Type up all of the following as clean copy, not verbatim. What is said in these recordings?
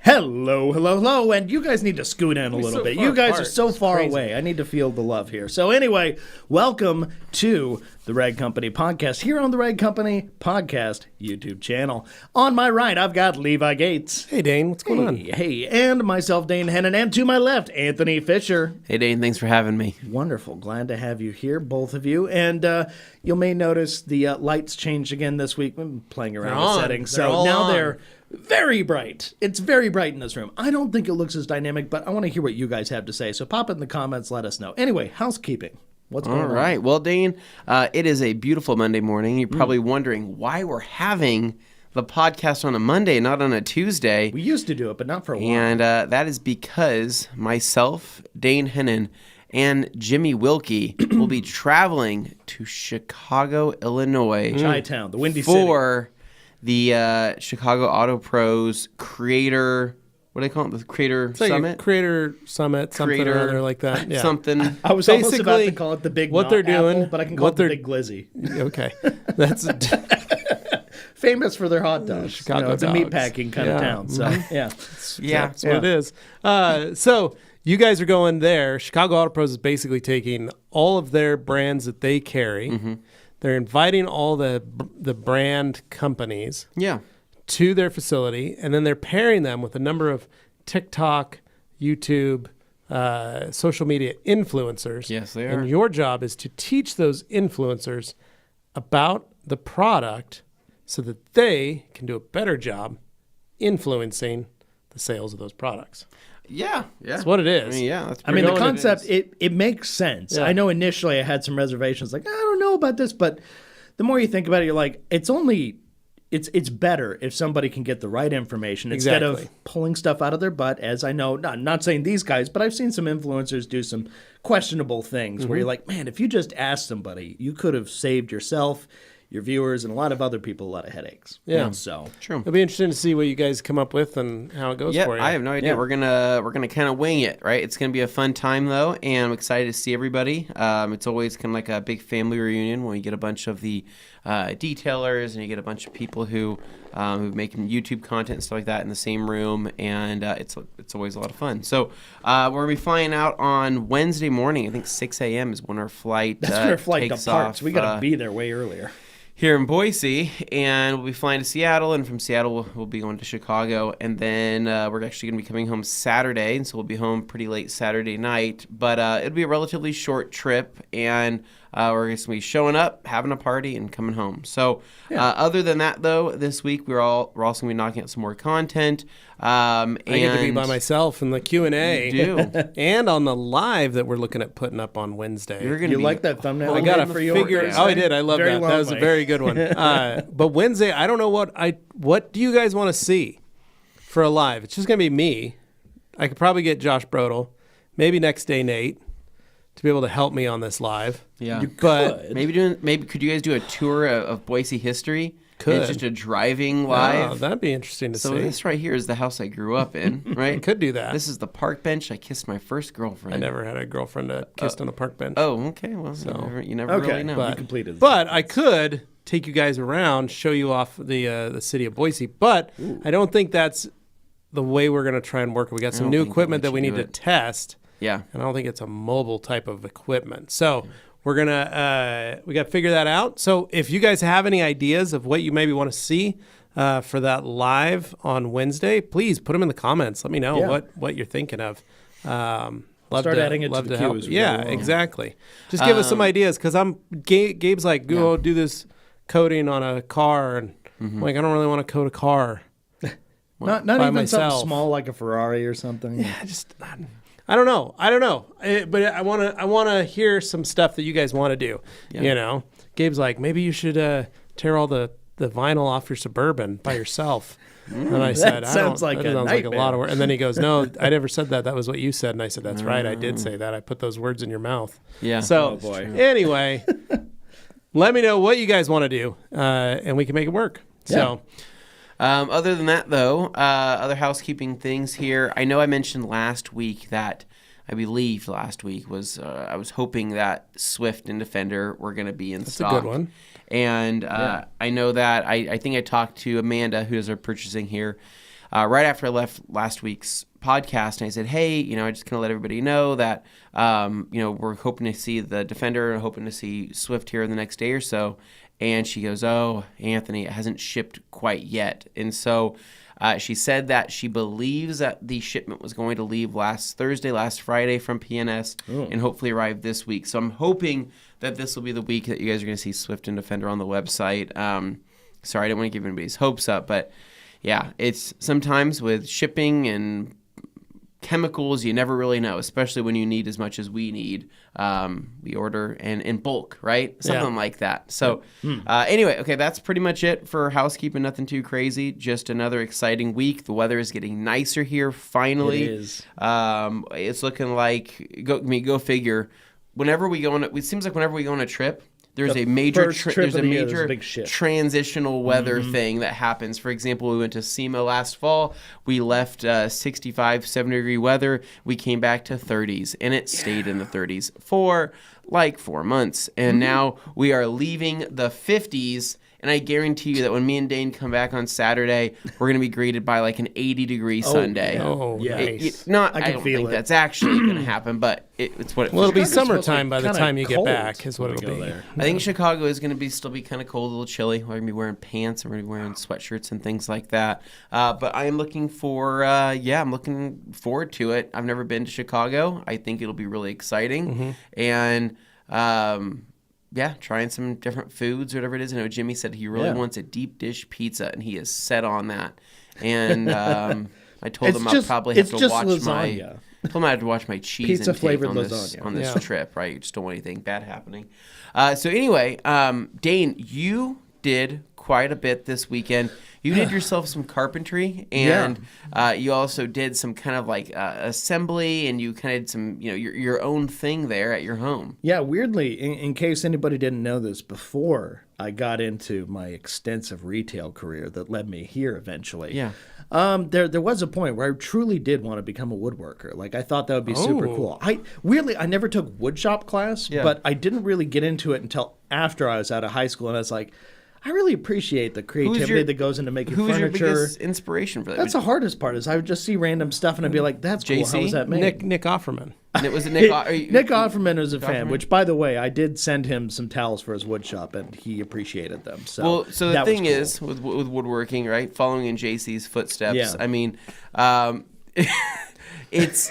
Hello, and you guys need to scoot in a little bit. You guys are so far away. I need to feel the love here. So anyway, welcome to the Rag Company Podcast here on the Rag Company Podcast YouTube channel. On my right, I've got Levi Gates. Hey, Dane. What's going on? Hey, and myself, Dane Hennon, and to my left, Anthony Fisher. Hey, Dane. Thanks for having me. Wonderful. Glad to have you here, both of you. And you may notice the lights changed again this week. We've been playing around with settings. So now they're very bright. It's very bright in this room. I don't think it looks as dynamic, but I want to hear what you guys have to say. So pop it in the comments. Let us know. Anyway, housekeeping. What's going on? All right. Well, Dane, it is a beautiful Monday morning. You're probably wondering why we're having the podcast on a Monday, not on a Tuesday. We used to do it, but not for a while. And that is because myself, Dane Hennon, and Jimmy Wilkie will be traveling to Chicago, Illinois. Chi-town, the Windy City. For the Chicago Auto Pros Creator, what do they call it? The Creator Summit? Creator Summit, something or other like that. Yeah. Something. I was almost about to call it the Big what they're doing, Apple, but I can call it the Big Glizzy. Okay. That's famous for their hot dogs. Chicago it's a meatpacking kind of town. So, That's what it is. So you guys are going there. Chicago Auto Pros is basically taking all of their brands that they carry. Mm-hmm. They're inviting all the brand companies to their facility, and then they're pairing them with a number of TikTok, YouTube, social media influencers. Yes, they are. And your job is to teach those influencers about the product so that they can do a better job influencing the sales of those products. Yeah. That's what it is. That's I mean, the concept, it makes sense. Yeah. I know initially I had some reservations, like, I don't know about this, but the more you think about it, you're like, it's better if somebody can get the right information instead of pulling stuff out of their butt, as I know, not saying these guys, but I've seen some influencers do some questionable things where you're like, man, if you just asked somebody, you could have saved yourself, your viewers, and a lot of other people a lot of headaches. Yeah. So true. It'll be interesting to see what you guys come up with and how it goes for you. I have no idea. Yeah. We're gonna kind of wing it, right? It's gonna be a fun time though, and I'm excited to see everybody. It's always kind of like a big family reunion when you get a bunch of the detailers and you get a bunch of people who making YouTube content and stuff like that in the same room, and it's always a lot of fun. So we're gonna be flying out on Wednesday morning. I think 6 a.m. is when our flight. That's when our flight takes departs. off, We gotta be there way earlier. Here in Boise, and we'll be flying to Seattle, and from Seattle we'll be going to Chicago, and then we're actually going to be coming home Saturday, and so we'll be home pretty late Saturday night, but it'll be a relatively short trip, and we're going to be showing up, having a party, and coming home. So other than that, though, this week we're also going to be knocking out some more content. I get to be by myself in the Q&A. You do. And on the live that we're looking at putting up on Wednesday. You like that thumbnail? I got to figure. Oh, I did. I love that. That was a very good one. But Wednesday, I don't know what do you guys want to see for a live? It's just going to be me. I could probably get Josh Brodel, maybe next day Nate, to be able to help me on this live. Yeah. But maybe could you guys do a tour of Boise history? Could. It's just a driving live. Oh, that'd be interesting to see. So this right here is the house I grew up in, right? I could do that. This is the park bench I kissed my first girlfriend. I never had a girlfriend that kissed on a park bench. Oh, okay. Well, you never really know. But, you completed but I could take you guys around, show you off the city of Boise. But I don't think that's the way we're going to try and work. We got some new equipment that we need to test. Yeah. And I don't think it's a mobile type of equipment. So we're going to we got to figure that out. So if you guys have any ideas of what you maybe want to see for that live on Wednesday, please put them in the comments. Let me know what you're thinking of. Start adding it to the queue as we go along. Exactly. Just give us some ideas, because Gabe's like, go do this coding on a car, and I'm like, I don't really want to code a car. Not even myself. Something small like a Ferrari or something. Yeah, just I don't know. But I want to hear some stuff that you guys want to do. Yeah. You know, Gabe's like, maybe you should tear all the vinyl off your Suburban by yourself. And I said, that sounds like a lot of work. And then he goes, no, I never said that. That was what you said. And I said, that's right. I did say that. I put those words in your mouth. Yeah. So anyway, let me know what you guys want to do, and we can make it work. Yeah. So. Other than that, though, other housekeeping things here. I know I mentioned last week that I believe last week was I was hoping that Swift and Defender were going to be in stock. That's a good one. And I know that I think I talked to Amanda, who does our purchasing here, right after I left last week's podcast, and I said, hey, I just kind of let everybody know that, we're hoping to see the Defender and hoping to see Swift here in the next day or so. And she goes, oh, Anthony, it hasn't shipped quite yet. And so she said that she believes that the shipment was going to leave last Friday from PNS and hopefully arrive this week. So I'm hoping that this will be the week that you guys are going to see Swift and Defender on the website. Sorry, I didn't want to give anybody's hopes up, but yeah, it's sometimes with shipping and chemicals, you never really know, especially when you need as much as we need. We order in bulk, right? Something like that. So anyway, okay, that's pretty much it for housekeeping. Nothing too crazy. Just another exciting week. The weather is getting nicer here finally. It is. It's looking like, go figure. It seems like whenever we go on a trip, there's a major transitional weather thing that happens. For example, we went to SEMA last fall. We left 65, 70-degree weather. We came back to 30s, and it stayed in the 30s for like 4 months. And now we are leaving the 50s. And I guarantee you that when me and Dane come back on Saturday, we're going to be greeted by like an 80-degree Sunday. Oh, yeah. I don't think that's actually going to happen, but it's what it feels. Well, it'll be summertime by the time you get back is what it'll be. There. I think Chicago is going to still be kind of cold, a little chilly. We're going to be wearing pants and we're going to be wearing sweatshirts and things like that. But I am looking I'm looking forward to it. I've never been to Chicago. I think it'll be really exciting. And trying some different foods, whatever it is. I know Jimmy said he really wants a deep dish pizza, and he is set on that. And I told him I'll probably have to watch lasagna. I told him I had to watch my cheese pizza intake flavored on this trip, right? You just don't want anything bad happening. So anyway, Dane, you did quite a bit this weekend. You did yourself some carpentry, and you also did some kind of like assembly, and you kind of did some, your own thing there at your home. Yeah, weirdly, in case anybody didn't know this, before I got into my extensive retail career that led me here eventually. Yeah. There was a point where I truly did want to become a woodworker. Like, I thought that would be super cool. I never took woodshop class, but I didn't really get into it until after I was out of high school, and I was like, I really appreciate the creativity that goes into making furniture. Who's your biggest inspiration for that? That's the hardest part. Is I would just see random stuff and I'd be like, "That's cool. How was that made?" Nick Offerman. And was it Nick? Nick Offerman was a fan. Which, by the way, I did send him some towels for his wood shop, and he appreciated them. So the thing is with woodworking, right? Following in JC's footsteps. Yeah. I mean, it's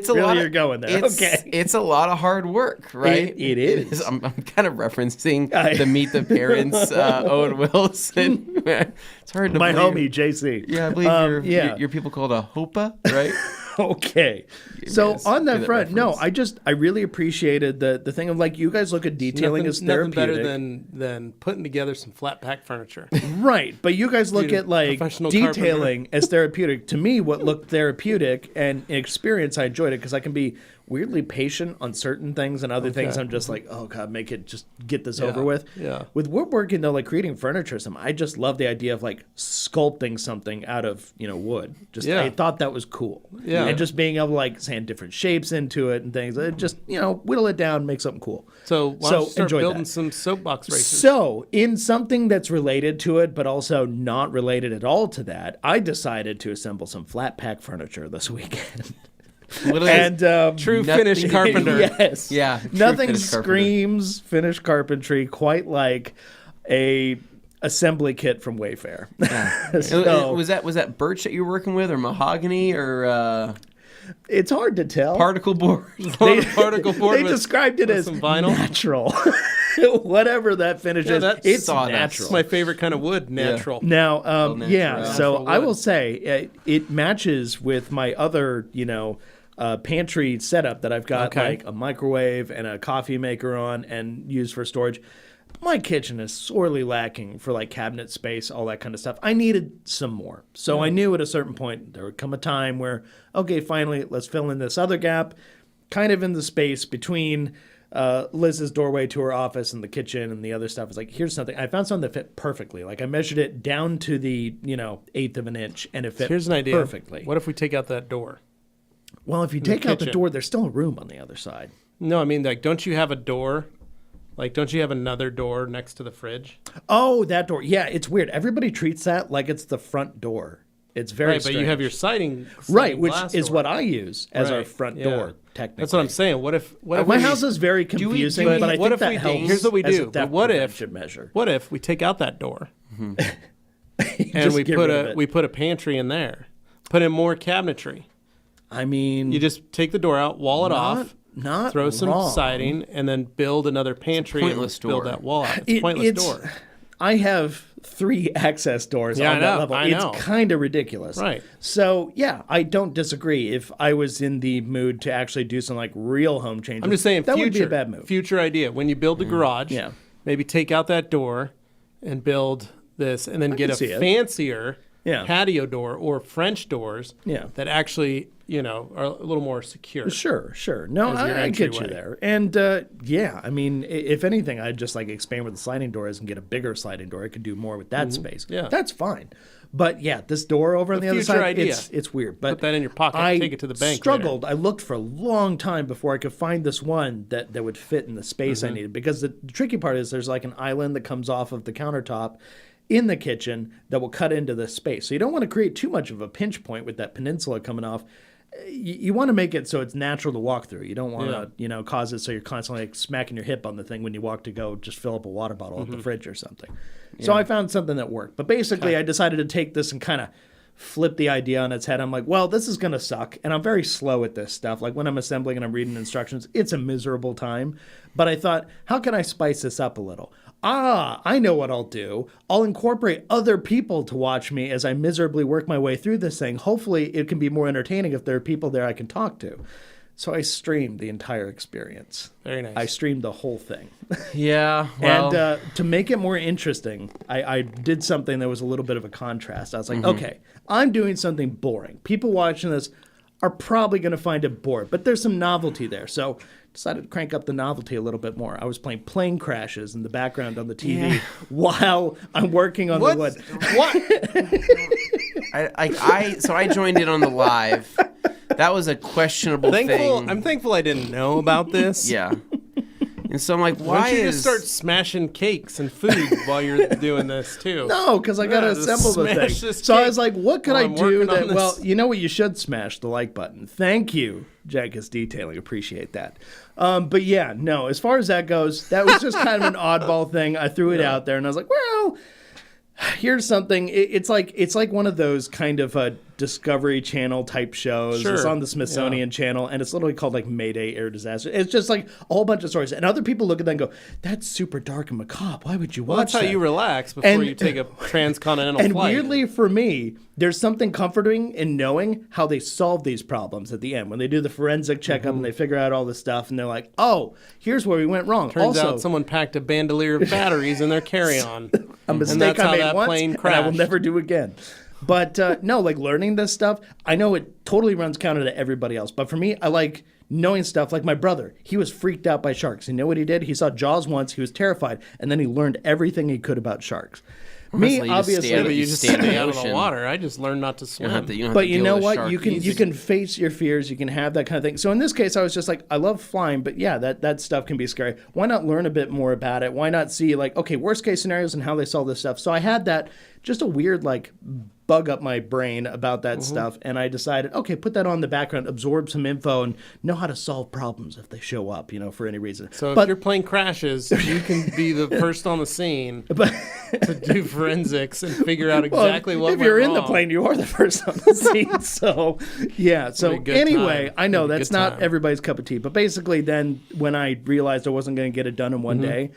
a really lot. You're going there. It's a lot of hard work, right? It is. I'm kind of referencing the Meet the Parents, Owen Wilson. It's hard to my believe. homie JC. Yeah, I believe your people called a hopa, right? Okay. So on that front, I really appreciated the thing of like you guys look at detailing as therapeutic. Nothing better than putting together some flat pack furniture. Right. But you guys look at like detailing as therapeutic. To me, what looked therapeutic and experience, I enjoyed it because I can be weirdly patient on certain things, and other things I'm just like, oh God, just get this over with. Yeah. With woodworking though, like creating furniture, I just love the idea of like sculpting something out of wood. I thought that was cool. Yeah. And just being able to like sand different shapes into it and things. It just whittle it down, make something cool. So why don't you start building some soapbox racers? So in something that's related to it, but also not related at all to that, I decided to assemble some flat pack furniture this weekend. And true Finnish carpenter. Yes. Yeah. Nothing screams Finnish carpentry quite like a assembly kit from Wayfair. Yeah. So, was that birch that you were working with, or mahogany, or it's hard to tell. Particle board. Particle board. They described it as some vinyl. Natural. Whatever that finish is, it's natural. That's my favorite kind of wood, natural. Now, so I will say it matches with my other, pantry setup that I've got, like a microwave and a coffee maker on and used for storage. My kitchen is sorely lacking for like cabinet space, all that kind of stuff. I needed some more. So I knew at a certain point there would come a time where, okay, finally, let's fill in this other gap, kind of in the space between Liz's doorway to her office and the kitchen and the other stuff. It's like, here's something. I found something that fit perfectly. Like I measured it down to the, 1/8 of an inch, and it fit Here's an idea. perfectly. What if we take out that door? Well, if you take out the door, there's still a room on the other side. No, I mean, like, don't you have a door? Like, don't you have another door next to the fridge? Oh, that door. Yeah, it's weird. Everybody treats that like it's the front door. It's very strange. But you have your siding right, which is door. what I use as our front door, technically. That's what I'm saying. What if my house is very confusing, but I think that helps. Here's what we do. But what if we take out that door and we put a pantry in there, put in more cabinetry? I mean, you just take the door out, wall it off, throw some siding, and then build another pantry and build that wall out. It's a pointless door. I have 3 access doors on that level. It's kind of ridiculous. Right. So, yeah, I don't disagree. If I was in the mood to actually do some like real home changes, I'm just saying that would be a bad move. Future idea. When you build the garage, maybe take out that door and build this, and then get a fancier patio door or French doors that actually, are a little more secure. Sure. No, I get you there. And I mean, if anything, I'd just like expand where the sliding door is and get a bigger sliding door. I could do more with that space. Yeah. That's fine. But yeah, this door over on the other side, it's weird. But put that in your pocket, take it to the bank. Struggled. Later. I looked for a long time before I could find this one that would fit in the space I needed. Because the tricky part is there's like an island that comes off of the countertop in the kitchen that will cut into the space. So you don't want to create too much of a pinch point with that peninsula coming off. You want to make it so it's natural to walk through. You don't want to, cause it so you're constantly like smacking your hip on the thing when you walk to go just fill up a water bottle at the fridge or something. Yeah. So I found something that worked. But basically, I decided to take this and kind of flip the idea on its head. I'm like, well, this is going to suck. And I'm very slow at this stuff. Like when I'm assembling and I'm reading instructions, it's a miserable time. But I thought, how can I spice this up a little? I know what I'll do. I'll incorporate other people to watch me as I miserably work my way through this thing. Hopefully, it can be more entertaining if there are people there I can talk to. So I streamed the entire experience. Very nice. I streamed the whole thing. Yeah. Well. And to make it more interesting, I did something that was a little bit of a contrast. I was like, okay, I'm doing something boring. People watching this are probably going to find it boring, but there's some novelty there. So decided to crank up the novelty a little bit more. I was playing plane crashes in the background on the TV while I'm working on the wood. What? So I joined in on the live. That was a questionable thing. I'm thankful I didn't know about this. Yeah. And so I'm like, why don't you just start smashing cakes and food while you're doing this too? No, because I got to assemble the thing. So I was like, what could I do that, well, you know what? You should smash the like button. Thank you, Jenkins Detailing. Appreciate that. But yeah, no, as far as that goes, that was just kind of an oddball thing. I threw it out there and I was like, well, here's something. It's like one of those kind of Discovery Channel type shows. Sure. It's on the Smithsonian Channel, and it's literally called like Mayday Air Disaster. It's just like a whole bunch of stories, and other people look at that and go, "That's super dark and macabre. Why would you watch that?" That's how you relax before you take a transcontinental and flight. And weirdly for me, there's something comforting in knowing how they solve these problems at the end when they do the forensic checkup and they figure out all this stuff, and they're like, "Oh, here's where we went wrong." Turns out someone packed a bandolier of batteries in their carry-on. A mistake I made once, and I will never do again. But no, like learning this stuff, I know it totally runs counter to everybody else. But for me, I like knowing stuff. Like my brother, he was freaked out by sharks. You know what he did? He saw Jaws once, he was terrified, and then he learned everything he could about sharks. Me, obviously, you just stay out of the water. I just learned not to swim. But you know what? You can face your fears. You can have that kind of thing. So in this case, I was just like, I love flying, but yeah, that stuff can be scary. Why not learn a bit more about it? Why not see like, okay, worst case scenarios and how they solve this stuff? So I had that just a weird like bug up my brain about that stuff, and I decided, okay, put that on the background, absorb some info, and know how to solve problems if they show up, for any reason. So if your plane crashes, you can be the first on the scene to do forensics and figure out exactly what went wrong. If you're in the plane, you are the first on the scene. So, yeah. So anyway, I know that's not everybody's cup of tea, but basically then when I realized I wasn't going to get it done in one day,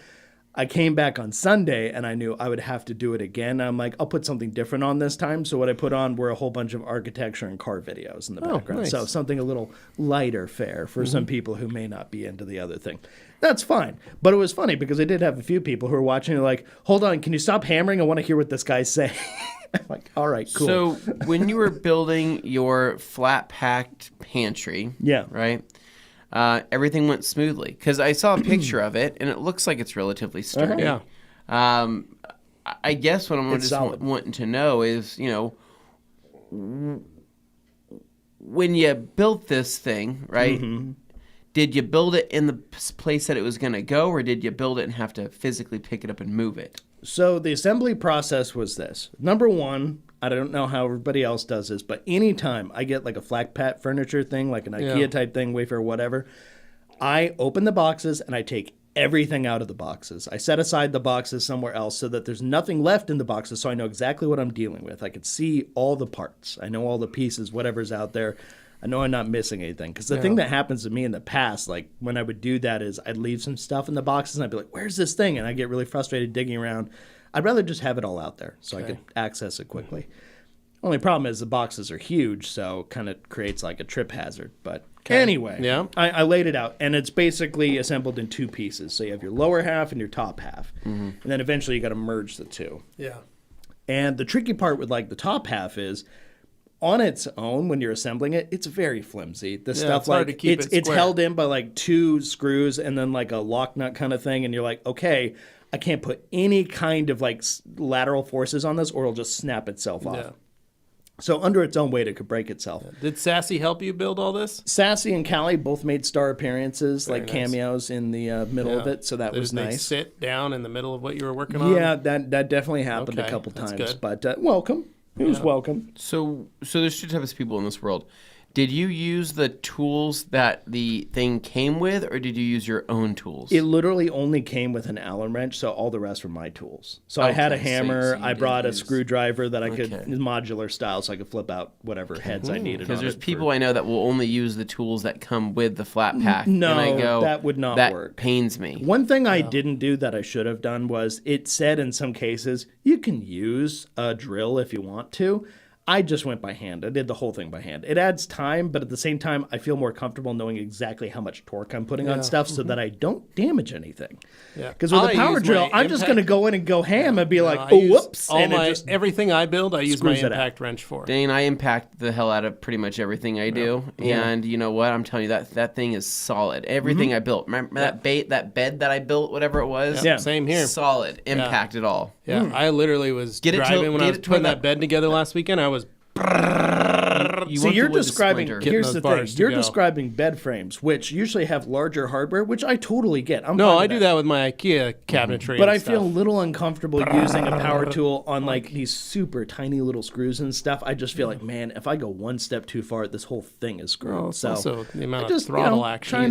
I came back on Sunday and I knew I would have to do it again. I'm like, I'll put something different on this time. So what I put on were a whole bunch of architecture and car videos in the background. Nice. So something a little lighter fare for some people who may not be into the other thing. That's fine. But it was funny because I did have a few people who were watching and like, hold on, can you stop hammering? I want to hear what this guy's saying. I'm like, all right, cool. So when you were building your flat packed pantry, right? Everything went smoothly because I saw a picture of it and it looks like it's relatively sturdy. I guess what I'm just wanting to know is, when you built this thing, right? Mm-hmm. Did you build it in the place that it was going to go, or did you build it and have to physically pick it up and move it? So the assembly process was this. Number one, I don't know how everybody else does this, but anytime I get like a flat pat furniture thing, like an IKEA type thing, Wayfair, whatever, I open the boxes and I take everything out of the boxes. I set aside the boxes somewhere else so that there's nothing left in the boxes, so I know exactly what I'm dealing with. I can see all the parts. I know all the pieces, whatever's out there. I know I'm not missing anything. Because the thing that happens to me in the past, like when I would do that, is I'd leave some stuff in the boxes and I'd be like, where's this thing? And I get really frustrated digging around. I'd rather just have it all out there so I could access it quickly. Only problem is the boxes are huge, so kind of creates like a trip hazard. But anyway, I laid it out, and it's basically assembled in two pieces. So you have your lower half and your top half. Mm-hmm. And then eventually you got to merge the two. Yeah. And the tricky part with like the top half is, on its own, when you're assembling it, it's very flimsy. The stuff, like it's held in by like two screws and then like a lock nut kind of thing, and you're like, okay, I can't put any kind of like lateral forces on this, or it'll just snap itself off. Yeah. So under its own weight, it could break itself. Yeah. Did Sassy help you build all this? Sassy and Callie both made star appearances, very like cameos in the middle of it, so that was nice. Did they sit down in the middle of what you were working on? Yeah, that definitely happened a couple times. Good. But welcome. It was welcome. So there's two types of people in this world. Did you use the tools that the thing came with, or did you use your own tools? It literally only came with an Allen wrench, so all the rest were my tools. So I had a hammer. So I brought a screwdriver that I could, modular style, so I could flip out whatever heads I needed. Because there's people I know that will only use the tools that come with the flat pack. No, and I go, that would not work. That pains me. One thing I didn't do that I should have done was, it said in some cases, you can use a drill if you want to. I just went by hand. I did the whole thing by hand. It adds time, but at the same time, I feel more comfortable knowing exactly how much torque I'm putting on stuff so that I don't damage anything. Because with a power drill, I'm just going to go in and go ham and be whoops. Everything I build, I use my impact wrench for. Dane, I impact the hell out of pretty much everything I do. And you know what? I'm telling you, that thing is solid. Everything I built. Remember that bed that I built, whatever it was? Yeah, same here. Solid. Impact it all. Yeah, I literally was driving when I was putting that bed together last weekend. I was. You're describing. Here's the thing. You're describing bed frames, which usually have larger hardware, which I totally get. I do that with my IKEA cabinetry. But I feel a little uncomfortable using a power tool on like these super tiny little screws and stuff. I just feel like, man, if I go one step too far, this whole thing is screwed. Well, so also the amount of throttle action. Trying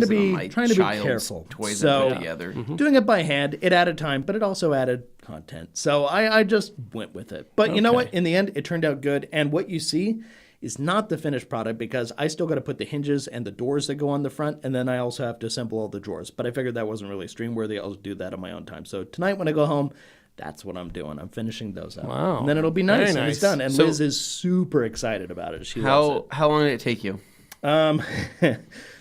to be careful. Toys I put together. Doing it by hand, it added time, but it also added content. So I just went with it. But you know what? In the end, it turned out good. And what you see is not the finished product, because I still got to put the hinges and the doors that go on the front, and then I also have to assemble all the drawers. But I figured that wasn't really stream worthy. I'll do that on my own time. So tonight when I go home, that's what I'm doing. I'm finishing those out. Wow. And then it'll be nice and it's done. And Liz is super excited about it. She loves it. How long did it take you?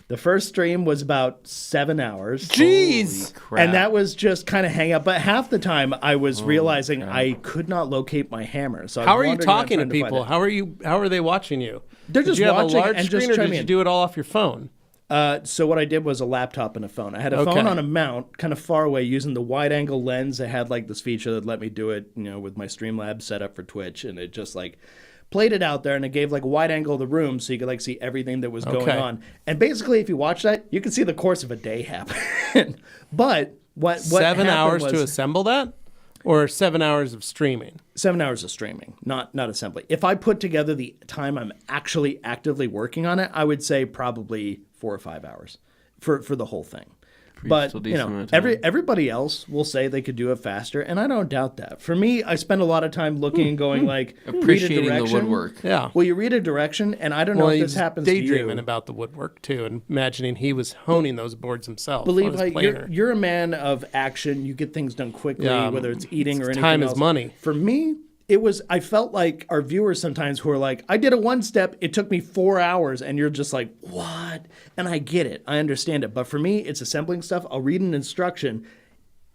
The first stream was about 7 hours. Jeez! And that was just kind of hang up. But half the time I was realizing I could not locate my hammer. So how are you talking to people? How are they watching you? They're just watching. Did you have a large screen, or did you do it all off your phone? So what I did was a laptop and a phone. I had a phone on a mount kind of far away using the wide angle lens. I had like this feature that let me do it, with my Streamlabs set up for Twitch, and it just like played it out there, and it gave like a wide angle of the room so you could like see everything that was going on. And basically, if you watch that, you can see the course of a day happen. But what 7 hours to assemble that, or 7 hours of streaming? 7 hours of streaming, not assembly. If I put together the time I'm actually actively working on it, I would say probably 4 or 5 hours for the whole thing. But everybody else will say they could do it faster, and I don't doubt that. For me, I spend a lot of time looking and going like, appreciating read a direction. The woodwork. Yeah. Well, you read a direction, and I don't know if this happens to you. Daydreaming about the woodwork too, and imagining he was honing those boards himself. Believe you're a man of action. You get things done quickly, whether it's eating or anything time else. Is money. For me, I felt like our viewers sometimes who are like, I did a one step, it took me 4 hours, and you're just like, what? And I get it. I understand it. But for me, it's assembling stuff. I'll read an instruction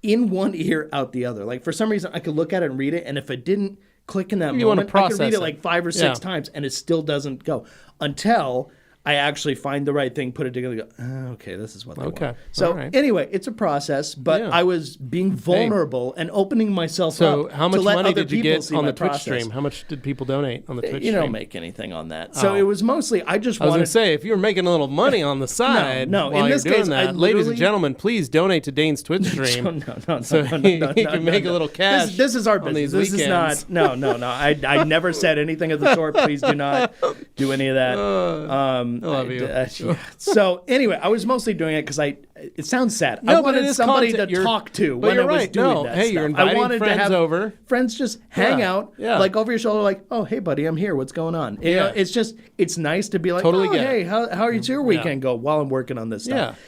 in one ear, out the other. Like for some reason, I could look at it and read it, and if it didn't click in that moment, I could read it like 5 or 6 times, and it still doesn't go. Until I actually find the right thing, put it together, and go, okay, this is what they want. So All right. anyway, it's a process, but I was being vulnerable and opening myself up. So how much to let money other did you people get see on my the Twitch process. stream? How much did people donate on the Twitch stream? You don't make anything on that. So it was mostly, I just I was wanted... going to say, if you're making a little money on the side no. while In this you're doing case, I that, ladies and literally- gentlemen, please donate to Dane's Twitch stream. No, So he can make a little cash. This is our on business. these This weekends. is not... No. I never said anything of the sort. Please do not do any of that. I love you. Yeah. So anyway, I was mostly doing it because it sounds sad. No, I but it wanted is somebody content. to talk to But when I you're was right. doing No. that Hey, stuff. you're I inviting wanted friends to have over. friends just hang out, Yeah. like over your shoulder, like, oh, hey, buddy, I'm here. What's going on? You know, it's nice to be like, Totally oh, get it. hey, how is your weekend go while I'm working on this stuff? Yeah.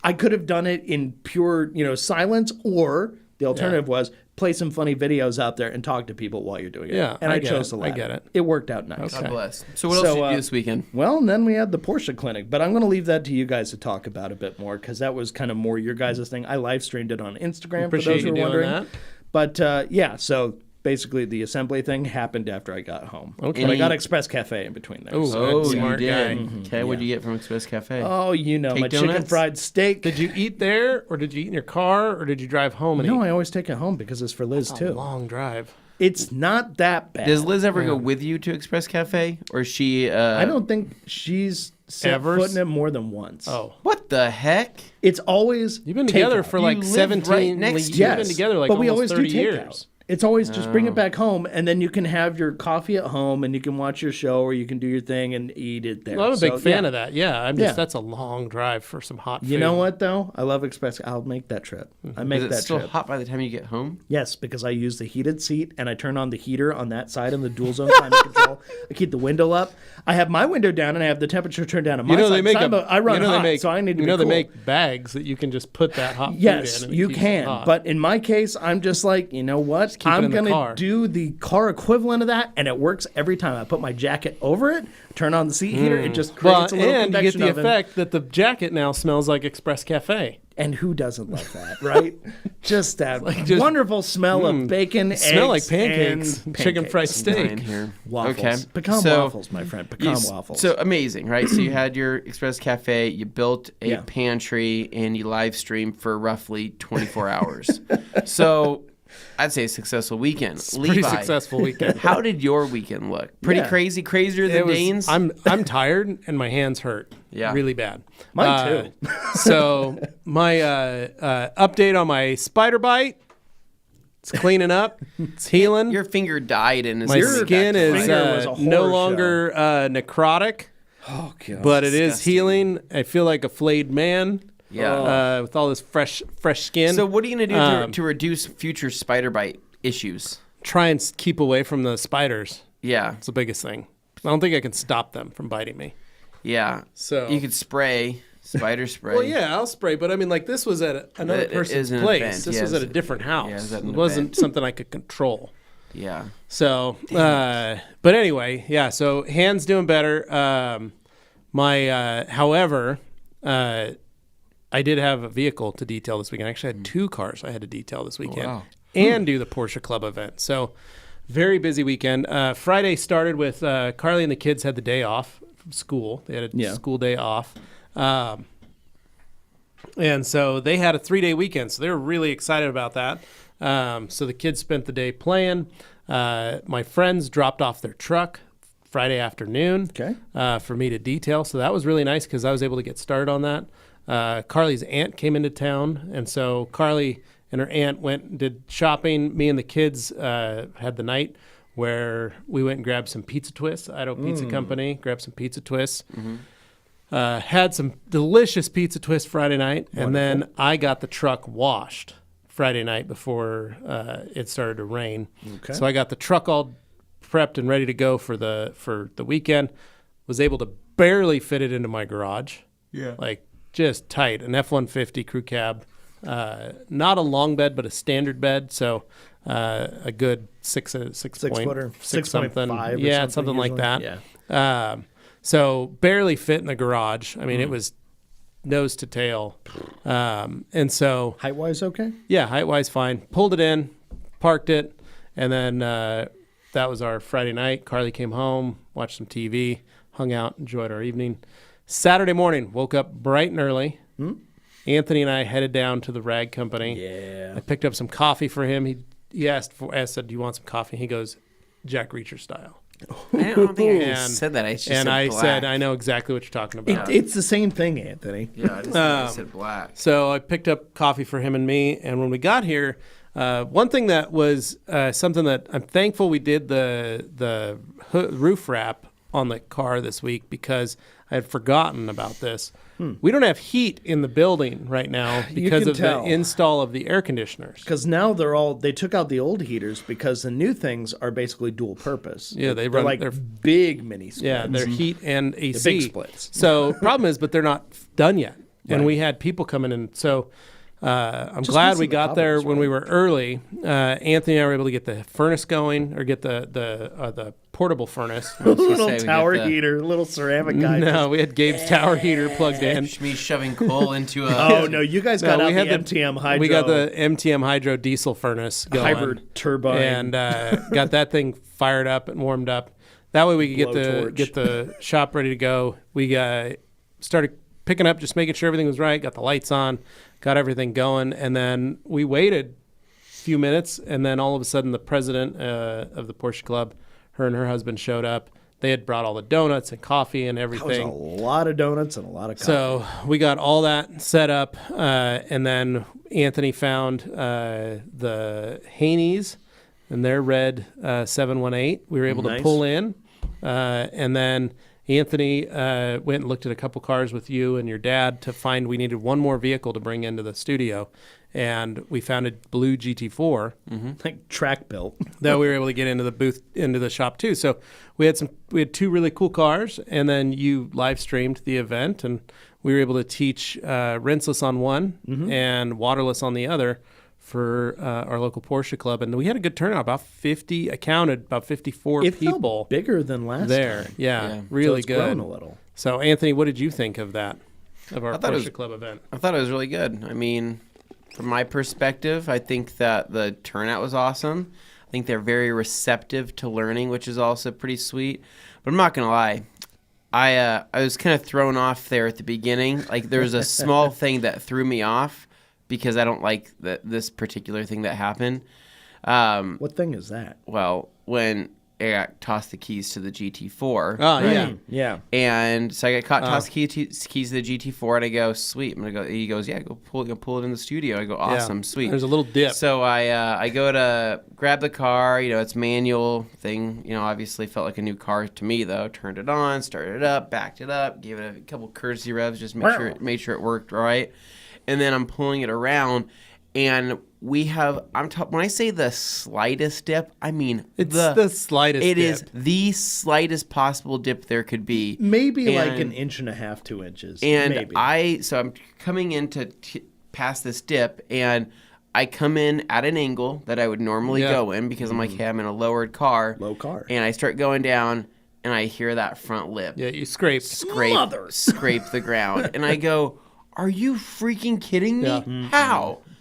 I could have done it in pure, silence, or the alternative was play some funny videos out there and talk to people while you're doing it. Yeah, and I I get chose it. the I latter. get it. It worked out nice. God bless. So what else did you do this weekend? Well, and then we had the Porsche clinic, but I'm going to leave that to you guys to talk about a bit more because that was kind of more your guys' thing. I live streamed it on Instagram for Appreciate those who you are doing wondering. that. But so basically the assembly thing happened after I got home. Okay. But I got Express Cafe in between there. Ooh. So. Oh, Smart you did. guy. Okay, what did you get from Express Cafe? Oh, my Cake chicken donuts? fried steak. Did you eat there, or did you eat in your car, or did you drive home and No, eat? I always take it home because it's for Liz too. Long drive. It's not that bad. Does Liz ever go with you to Express Cafe, or is she? I don't think she's set Ever? foot in it more than once. Oh. What the heck? It's always You've been together takeout. for like live 17 right next to You've Yes, been together like but we almost always 30 do takeout. years. It's always just bring it back home, and then you can have your coffee at home, and you can watch your show, or you can do your thing and eat it there. Well, I'm a big So, fan yeah. of that. Yeah, Yeah. that's a long drive for some hot food. You know what though? I love Express. I'll make that trip. I make Is it that still trip. hot by the time you get home? Yes, because I use the heated seat and I turn on the heater on that side in the dual zone climate control. I keep the window up. I have my window down and I have the temperature turned down on my You know side. they make I run hot, they make, so I need to you be know cool. they make bags that you can just put that hot Yes, food in. And it you keeps it can. hot. But in my case, I'm just like, you know what? keep it I'm in the going car. to do the car equivalent of that, and it works every time. I put my jacket over it, turn on the seat heater, it just creates a little and you get convection the oven. effect that the jacket now smells like Express Cafe. And who doesn't love that, right? just that just- wonderful smell of bacon, Smell like eggs, pancakes, and chicken fried pancakes. steak. Mine here. Waffles. Okay. Pecan So- waffles, my friend. Pecan waffles. So amazing, right? So you had your Express Cafe, you built a Yeah. pantry, and you live streamed for roughly 24 hours. So I'd say a successful weekend. Pretty Levi, successful weekend. how did your weekend look? Pretty Yeah. crazy, crazier than It was- Dane's? I'm tired and my hands hurt. Yeah. Really bad. Mine too. So my update on my spider bite. It's cleaning up. It's healing. Your finger died and my skin is finger was a no horror longer necrotic, Oh, God. but it is disgusting. healing. I feel like a flayed man. Yeah. With all this fresh skin. So what are you going to do to reduce future spider bite issues? Try and keep away from the spiders. Yeah. It's the biggest thing. I don't think I can stop them from biting me. Yeah. So you could spray spider spray. Well, yeah, I'll spray, but I mean, like this was at another It person's is an place. event, This yes. was at a different house. Yeah, it was at it an wasn't event. something I could control. Yeah. So, but anyway, yeah. So hands doing better. However, I did have a vehicle to detail this weekend. I actually had 2 cars I had to detail this weekend wow. and do the Porsche Club event. So very busy weekend. Friday started with Carly and the kids had the day off from school. They had a school day off. And so they had a 3-day weekend. So they were really excited about that. So the kids spent the day playing. My friends dropped off their truck Friday afternoon for me to detail. So that was really nice because I was able to get started on that. Carly's aunt came into town, and so Carly and her aunt went and did shopping. Me and the kids had the night where we went and grabbed some pizza twists. Idaho Pizza Company, grabbed some pizza twists. Had some delicious pizza twists Friday night, and then I got the truck washed Friday night before it started to rain. So I got the truck all prepped and ready to go for the weekend. Was able to barely fit it into my garage. Yeah, like just tight. An F-150 crew cab, not a long bed, but a standard bed. So a good six footer, six 6.5 something. or Yeah, something something like usually. that. Yeah. So barely fit in the garage. I mean, it was nose to tail. And so, Height wise, okay. yeah, height-wise fine. Pulled it in, parked it, and then that was our Friday night. Carly came home, watched some TV, hung out, enjoyed our evening. Saturday morning, woke up bright and early. Anthony and I headed down to the rag company. Yeah. I picked up some coffee for him. He asked, I said, do you want some coffee? He goes, Jack Reacher style. I don't think I said that. I just said I black. said, I know exactly what you're talking about. It's the same thing, Anthony. Yeah, I just I said black. So I picked up coffee for him and me. And when we got here, one thing that was something that I'm thankful we did the roof wrap on the car this week because I had forgotten about this. We don't have heat in the building right now because of the install of the air conditioners. Because now they took out the old heaters because the new things are basically dual purpose. Yeah, they're like big mini splits. Yeah, they're heat and AC. They're big splits. So problem is, but they're not done yet. And we had people coming in. So I'm glad we got there when we were early. Anthony and I were able to get the furnace going, or get the portable furnace. Little tower heater, little ceramic guy. No, we had Gabe's tower heater plugged in. Me shoving coal into a... Oh, no, you guys got the MTM Hydro. We got the MTM Hydro diesel furnace going. Hybrid turbine. And got that thing fired up and warmed up. That way we could get the shop ready to go. We started picking up, just making sure everything was right, got the lights on, got everything going, and then we waited a few minutes, and then all of a sudden the president of the Porsche Club, her and her husband showed up. They had brought all the donuts and coffee and everything. That was a lot of donuts and a lot of coffee. So we got all that set up, and then Anthony found the Haney's and their red 718. We were able to pull in, and then Anthony went and looked at a couple cars with you and your dad to find we needed one more vehicle to bring into the studio. And we found a blue GT4, like track built, that we were able to get into the booth, into the shop too. So we had two really cool cars, and then you live streamed the event, and we were able to teach rinseless on one and waterless on the other for our local Porsche Club, and we had a good turnout. About 50, I counted about 54 people. Felt bigger than last there. time. Yeah, really so it's good. Grown a little. So Anthony, what did you think of that? Of our Porsche Club event? I thought it was really good. I mean, from my perspective, I think that the turnout was awesome. I think they're very receptive to learning, which is also pretty sweet. But I'm not gonna lie, I was kind of thrown off there at the beginning. Like there was a small thing that threw me off because I don't like this particular thing that happened. What thing is that? Well, when I got tossed the keys to the GT4. Oh, right? Yeah. And so I got tossed the keys to the GT4, and I go, sweet. I'm gonna go. He goes, yeah, go pull it in the studio. I go, awesome, sweet. There's a little dip. So I go to grab the car. You know, it's manual thing. You know, obviously felt like a new car to me though. Turned it on, started it up, backed it up, gave it a couple courtesy revs, just made sure it worked right. And then I'm pulling it around, and we have, when I say the slightest dip, I mean it's the slightest dip. It is the slightest possible dip there could be. Maybe like an inch and a half, 2 inches. And maybe. So I'm coming in to pass this dip, and I come in at an angle that I would normally go in because I'm like, hey, I'm in a lowered car. Low car. And I start going down, and I hear that front lip. Yeah, you scrape the ground. And I go, are you freaking kidding me? Yeah.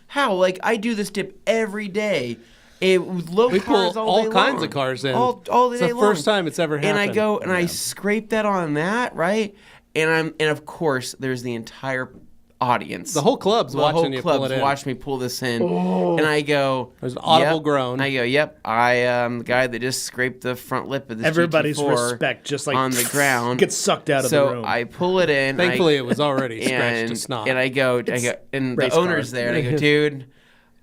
How? Like, I do this dip every day. We pull all kinds of cars in. All the day long. It's the first time it's ever happened. And I go, and I scrape that on that, right? And of course, there's the entire audience. The whole club's watching you pull it in. Watch me pull this in. And I go, there's an audible groan. I go, yep, I am the guy that just scraped the front lip of this Everybody's GT4 respect just like on the ground. Gets sucked out of the room. So I pull it in. Thankfully, it was already scratched to snot. And I go, and the owner's there, and I go, dude,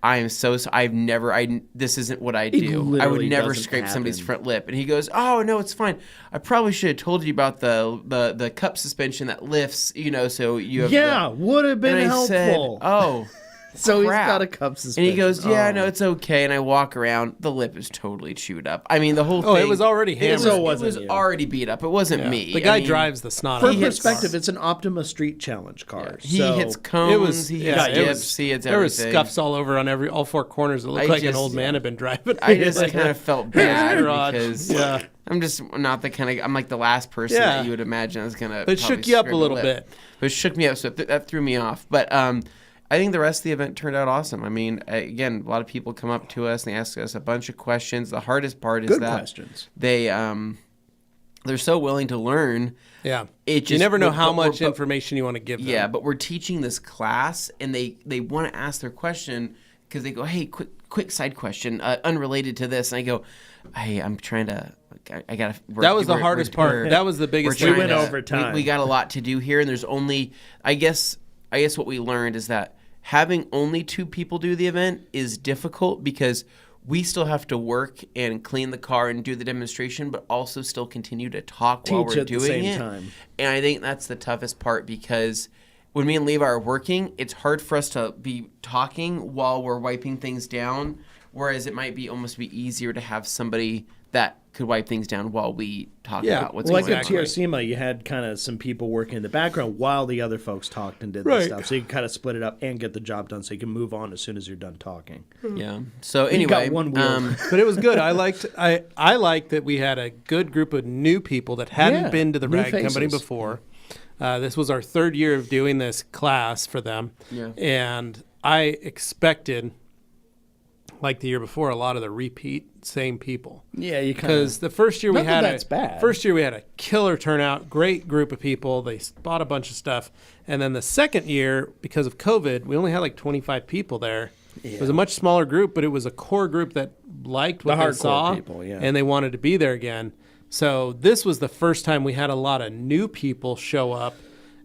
I am so this isn't what I do. I would never scrape somebody's front lip. And he goes, oh, no, it's fine. I probably should have told you about the cup suspension that lifts, you know, so you have would have been helpful. Said, oh, so crap. He's got a cup suspension. And he goes, yeah, no, it's okay. And I walk around. The lip is totally chewed up. I mean, the whole thing. Oh, it was already hammered. It was already beat up. It wasn't me. The guy drives the snot. For perspective, it's an Optima Street Challenge car. He hits cones. He hits dips. He hits everything. There was scuffs all over on all four corners. It looked like an old man had been driving. I just kind of felt bad because I'm just not the kind of. I'm like the last person that you would imagine is gonna. It shook you up a little bit. It shook me up, so that threw me off. But I think the rest of the event turned out awesome. I mean, again, a lot of people come up to us and they ask us a bunch of questions. The hardest part is questions. They they're so willing to learn. Yeah. It just, you never know how much information you want to give them. Yeah, but we're teaching this class, and they want to ask their question because they go, hey, quick side question, unrelated to this. And I go, hey, I'm trying to, I got to. That was the hardest part. That was the biggest thing. We went over time. We got a lot to do here, and there's only, I guess what we learned is that having only 2 people do the event is difficult because we still have to work and clean the car and do the demonstration, but also still continue to talk while we're doing it. Time. And I think that's the toughest part because when me and Levi are working, it's hard for us to be talking while we're wiping things down, whereas it might almost be easier to have somebody that could wipe things down while we talk about what's going on. Like at TRC, you had kind of some people working in the background while the other folks talked and did this stuff. So you can kind of split it up and get the job done so you can move on as soon as you're done talking. Yeah. So anyway, you got one wheel. But it was good. I liked that we had a good group of new people that hadn't been to the rag company before. This was our 3rd year of doing this class for them. Yeah. And I expected, like the year before, a lot of the repeat same people. Yeah, you because the first year we had a killer turnout, great group of people. They bought a bunch of stuff, and then the second year, because of COVID, we only had like 25 people there. Yeah. It was a much smaller group, but it was a core group that liked what they saw, people, and they wanted to be there again. So this was the first time we had a lot of new people show up,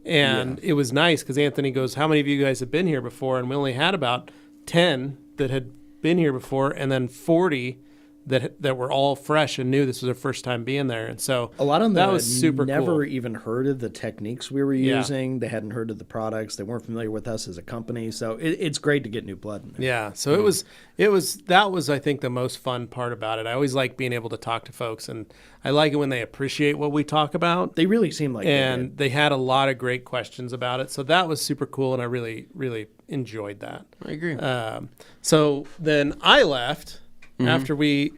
and it was nice because Anthony goes, "How many of you guys have been here before?" And we only had about 10 that had been here before, and then 40 that were all fresh and new. This was their first time being there, and so a lot of them that was super never cool. even heard of the techniques we were using. They hadn't heard of the products. They weren't familiar with us as a company. So it's great to get new blood in there. Yeah. So it was that was I think the most fun part about it. I always like being able to talk to folks, and I like it when they appreciate what we talk about. They really seem like and they had a lot of great questions about it. So that was super cool, and I really enjoyed that. I agree. So then I left. After we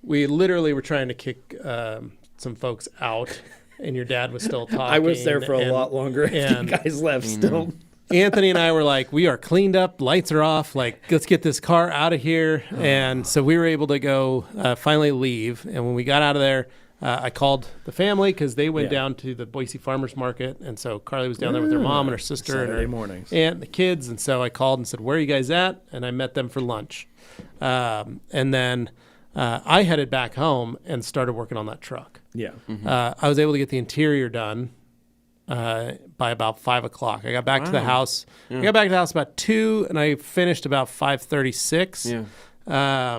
literally were trying to kick some folks out, and your dad was still talking. I was there for a lot longer, and you guys left still. Anthony and I were like, we are cleaned up, lights are off, like, let's get this car out of here. And so we were able to go finally leave. And when we got out of there, I called the family because they went down to the Boise Farmers Market. And so Carly was down there with her mom and her sister Saturday and her mornings. aunt and the kids. And so I called and said, where are you guys at? And I met them for lunch. And then I headed back home and started working on that truck. Yeah. I was able to get the interior done by about 5 o'clock. I got back to the house. I got back to the house about 2, and I finished about 5:36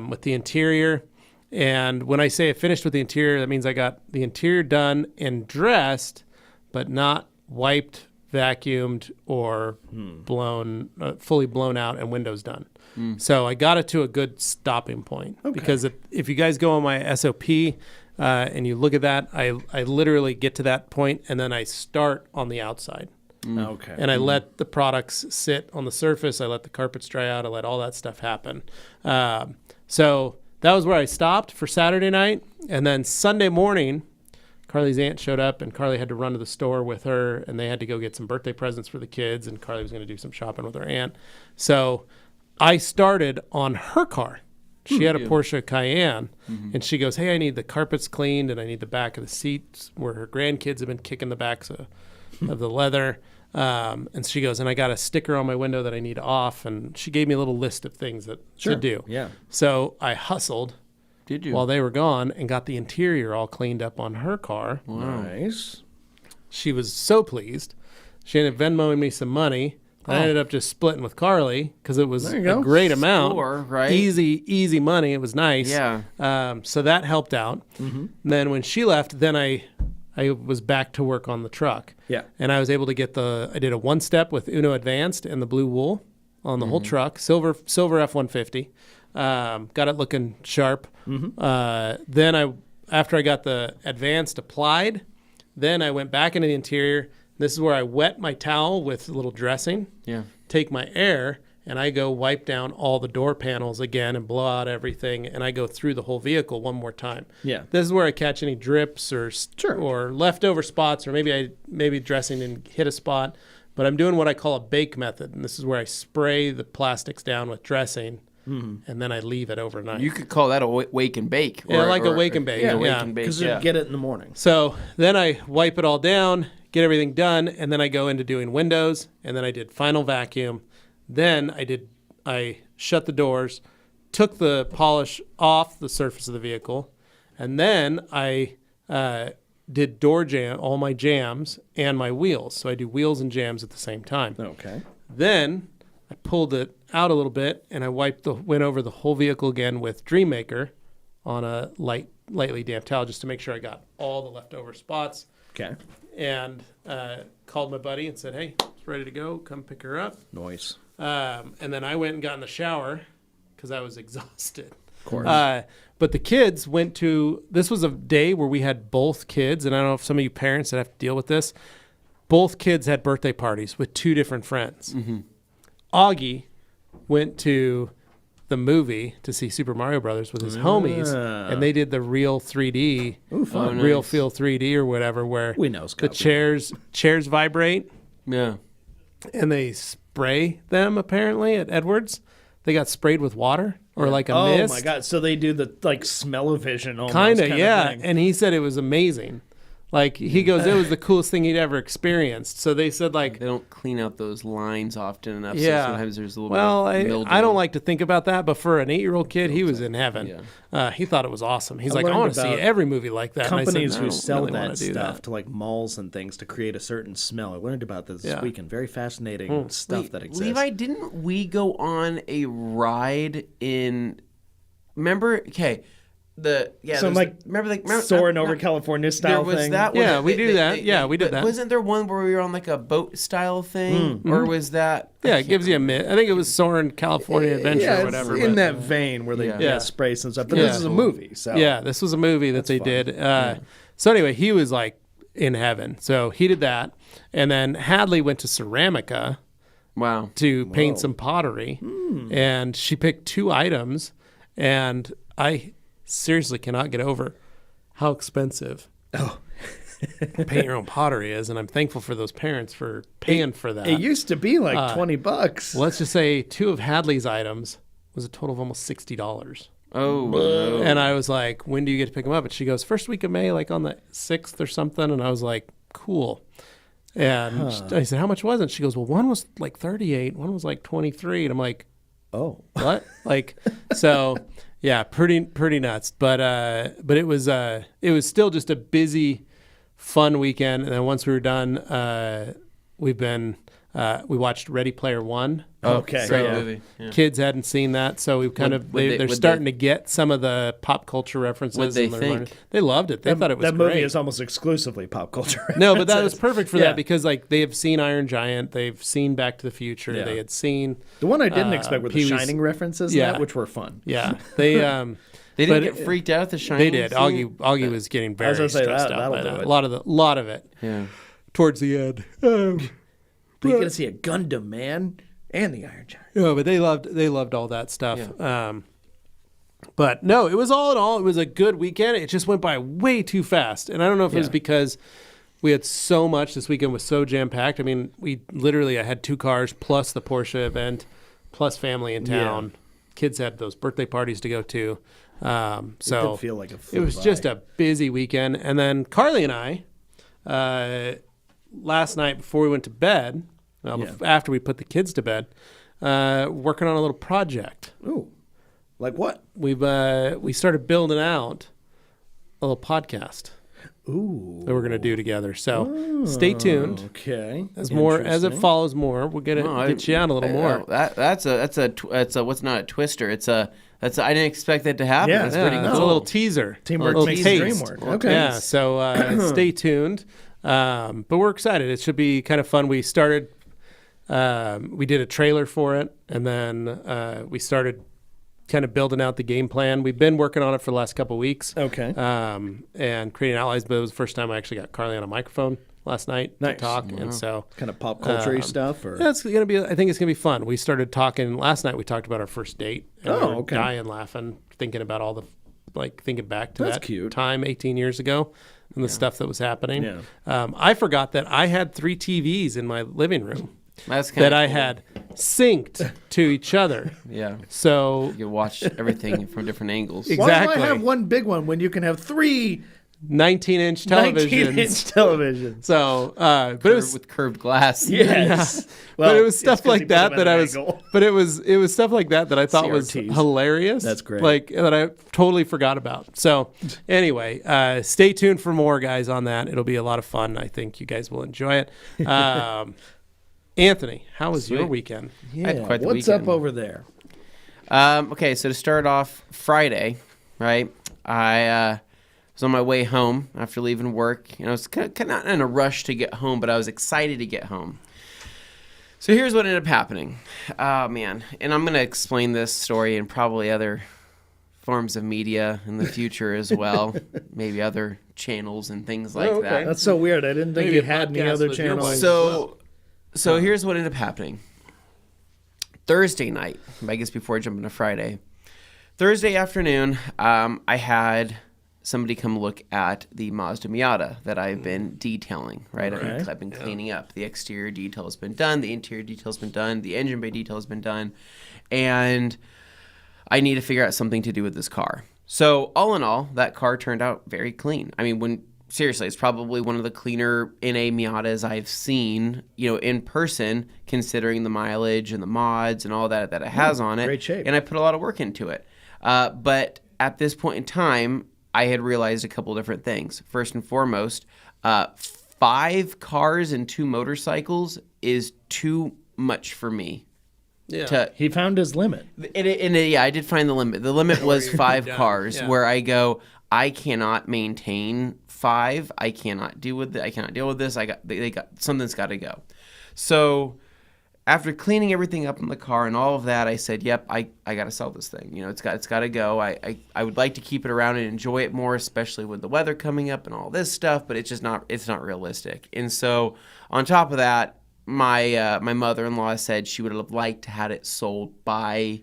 with the interior. And when I say I finished with the interior, that means I got the interior done and dressed, but not wiped, vacuumed, or fully blown out and windows done. So I got it to a good stopping point. Because if you guys go on my SOP and you look at that, I literally get to that point and then I start on the outside. Okay. And I let the products sit on the surface. I let the carpets dry out. I let all that stuff happen. So that was where I stopped for Saturday night. And then Sunday morning, Carly's aunt showed up, and Carly had to run to the store with her, and they had to go get some birthday presents for the kids, and Carly was going to do some shopping with her aunt. So I started on her car. She had a Porsche Cayenne, and she goes, hey, I need the carpets cleaned, and I need the back of the seats where her grandkids have been kicking the backs of the leather. And she goes, and I got a sticker on my window that I need off, and she gave me a little list of things to do. Yeah. So I hustled while they were gone and got the interior all cleaned up on her car. Wow. Nice. She was so pleased. She ended up Venmoing me some money. I ended up just splitting with Carly because it was a great amount. Right? Easy money. It was nice. Yeah. So that helped out. And then when she left, then I was back to work on the truck. Yeah. And I was able to get I did a one-step with Uno Advanced and the blue wool on the whole truck, silver F-150. Got it looking sharp. Then after I got the Advanced applied, then I went back into the interior. This is where I wet my towel with a little dressing, take my air, and I go wipe down all the door panels again and blow out everything, and I go through the whole vehicle one more time. Yeah. This is where I catch any drips or leftover spots, or maybe dressing and hit a spot. But I'm doing what I call a bake method, and this is where I spray the plastics down with dressing and then I leave it overnight. You could call that a wake and bake. A wake and bake. Wake and bake. Because you get it in the morning. So then I wipe it all down, get everything done, and then I go into doing windows, and then I did final vacuum. Then I shut the doors, took the polish off the surface of the vehicle, and then I did door jam, all my jams, and my wheels. So I do wheels and jams at the same time. Okay. Then I pulled it out a little bit, and I went over the whole vehicle again with Dream Maker on a lightly damp towel just to make sure I got all the leftover spots. Okay. And called my buddy and said, hey, it's ready to go. Come pick her up. Nice. And then I went and got in the shower because I was exhausted. Of course. But the kids this was a day where we had both kids, and I don't know if some of you parents that have to deal with this, both kids had birthday parties with two different friends. Mm-hmm. Augie went to the movie to see Super Mario Brothers with his homies, and they did the real 3D, real feel 3D or whatever, where the chairs vibrate. Yeah. And they spray them apparently at Edwards. They got sprayed with water or like a mist. Oh my God. So they do the smell-o-vision almost. Kind of, yeah. Thing. And he said it was amazing. Like, he goes, it was the coolest thing he'd ever experienced. So they said, like... They don't clean out those lines often enough, yeah. so sometimes there's a little bit of mildew. I don't like to think about that, but for an 8-year-old kid, he was in heaven. Yeah. He thought it was awesome. He's like, I want to see every movie like that. Companies who sell that stuff to, like, malls and things to create a certain smell. I learned about this weekend. Very fascinating stuff that exists. Levi, didn't we go on a ride in... Remember... Okay... remember soaring over California style thing. We do that. We did that. Wasn't there one where we were on like a boat style thing, or was that? Yeah, it gives you a I think it was Soarin' California Adventure or whatever. In that vein where they spray some stuff. But this is a movie, so this was a movie that they did. So anyway, he was like in heaven. So he did that, and then Hadley went to Ceramica. Wow. To paint some pottery, and she picked 2 items, and I seriously cannot get over how expensive paint your own pottery is, and I'm thankful for those parents for paying for that. It used to be like $20. Let's just say 2 of Hadley's items was a total of almost $60. Oh, no. And I was like, when do you get to pick them up? And she goes, first week of May, like on the 6th or something. And I was like, cool. And I said, how much was it? She goes, well, one was like 38, one was like 23. And I'm like, oh, what? Like, so yeah, pretty nuts. But it was still just a busy, fun weekend. And then once we were done, we watched Ready Player One. Okay. So great movie. Yeah. Kids hadn't seen that, so we they're starting to get some of the pop culture references. What they think? They loved it. They thought it was that great. movie is almost exclusively pop culture references. No, but that was perfect for that because like they have seen Iron Giant, they've seen Back to the Future, they had seen the one I didn't expect were the Shining references, which were fun. Yeah, they they didn't get freaked out at the Shining. They did. Augie was getting very stressed out by that. A lot of it. Yeah. Towards the end. But you're gonna see a Gundam, man, and the Iron Giant. Yeah, but they loved all that stuff. Yeah. But no, it was all in all, it was a good weekend. It just went by way too fast, and I don't know if it was because we had so much. This weekend was so jam packed. I mean, I had 2 cars plus the Porsche event, plus family in town. Yeah. Kids had those birthday parties to go to. So it did feel like it was just a busy weekend. And then Carly and I. Last night before we went to bed, after we put the kids to bed, working on a little project. Ooh, like what? We started building out a little podcast. Ooh, that we're gonna do together. So stay tuned. Okay, as it follows more, we'll get you on a little more. That's a what's not a twister. I didn't expect that to happen. Yeah, that's pretty cool. It's a little teaser. Teamwork makes the dream work. Okay, yeah. So stay tuned. But we're excited. It should be kind of fun. We started, we did a trailer for it, and then we started kind of building out the game plan. We've been working on it for the last couple of weeks. Okay. And creating outlines, but it was the first time I actually got Carly on a microphone last night to talk. Wow. And so kind of pop culture stuff, or it's gonna be. I think it's gonna be fun. We started talking last night. We talked about our first date. And we were dying laughing, thinking about all the thinking back to that cute time 18 years ago. And the stuff that was happening. Yeah. I forgot that I had 3 TVs in my living room. That's kind of I cool. had synced to each other. Yeah. So you can watch everything from different angles. Exactly. Why do I have one big one when you can have 3 19-inch televisions? 19-inch televisions. So, but it was with curved glass. Yes. Well, but it was stuff like that that I was. Angle. But it was stuff like that I thought was CRTs. hilarious. That's great. Like that I totally forgot about. So anyway, stay tuned for more, guys, on that. It'll be a lot of fun. I think you guys will enjoy it. Anthony, how was your weekend? Yeah. I had quite the What's weekend. up over there? Okay, so to start off, Friday, right? I was on my way home after leaving work. I was kind of not in a rush to get home, but I was excited to get home. So here's what ended up happening. Oh, man. And I'm going to explain this story in probably other forms of media in the future as well. Maybe other channels and things like that. That's so weird. I didn't think Maybe you a had any podcast other with your channels. wife. So here's what ended up happening. Thursday night, I guess before I jump into Friday. Thursday afternoon, I had somebody come look at the Mazda Miata that I've been detailing, right? I've been cleaning up. The exterior detail has been done. The interior detail has been done. The engine bay detail has been done. And I need to figure out something to do with this car. So all in all, that car turned out very clean. I mean, seriously, it's probably one of the cleaner NA Miatas I've seen, in person, considering the mileage and the mods and all that it has on it. Great shape. And I put a lot of work into it. But at this point in time, I had realized a couple different things. First and foremost, 5 cars and 2 motorcycles is too much for me. Yeah. He found his limit. Yeah, I did find the limit. The limit was 5 cars, where I go, I cannot maintain 5. I cannot deal with it. I cannot deal with this. Something's got to go. So after cleaning everything up in the car and all of that, I said, "Yep, I got to sell this thing. It's got to go. I would like to keep it around and enjoy it more, especially with the weather coming up and all this stuff. But it's not realistic." And so on top of that, my mother-in-law said she would have liked to have it sold by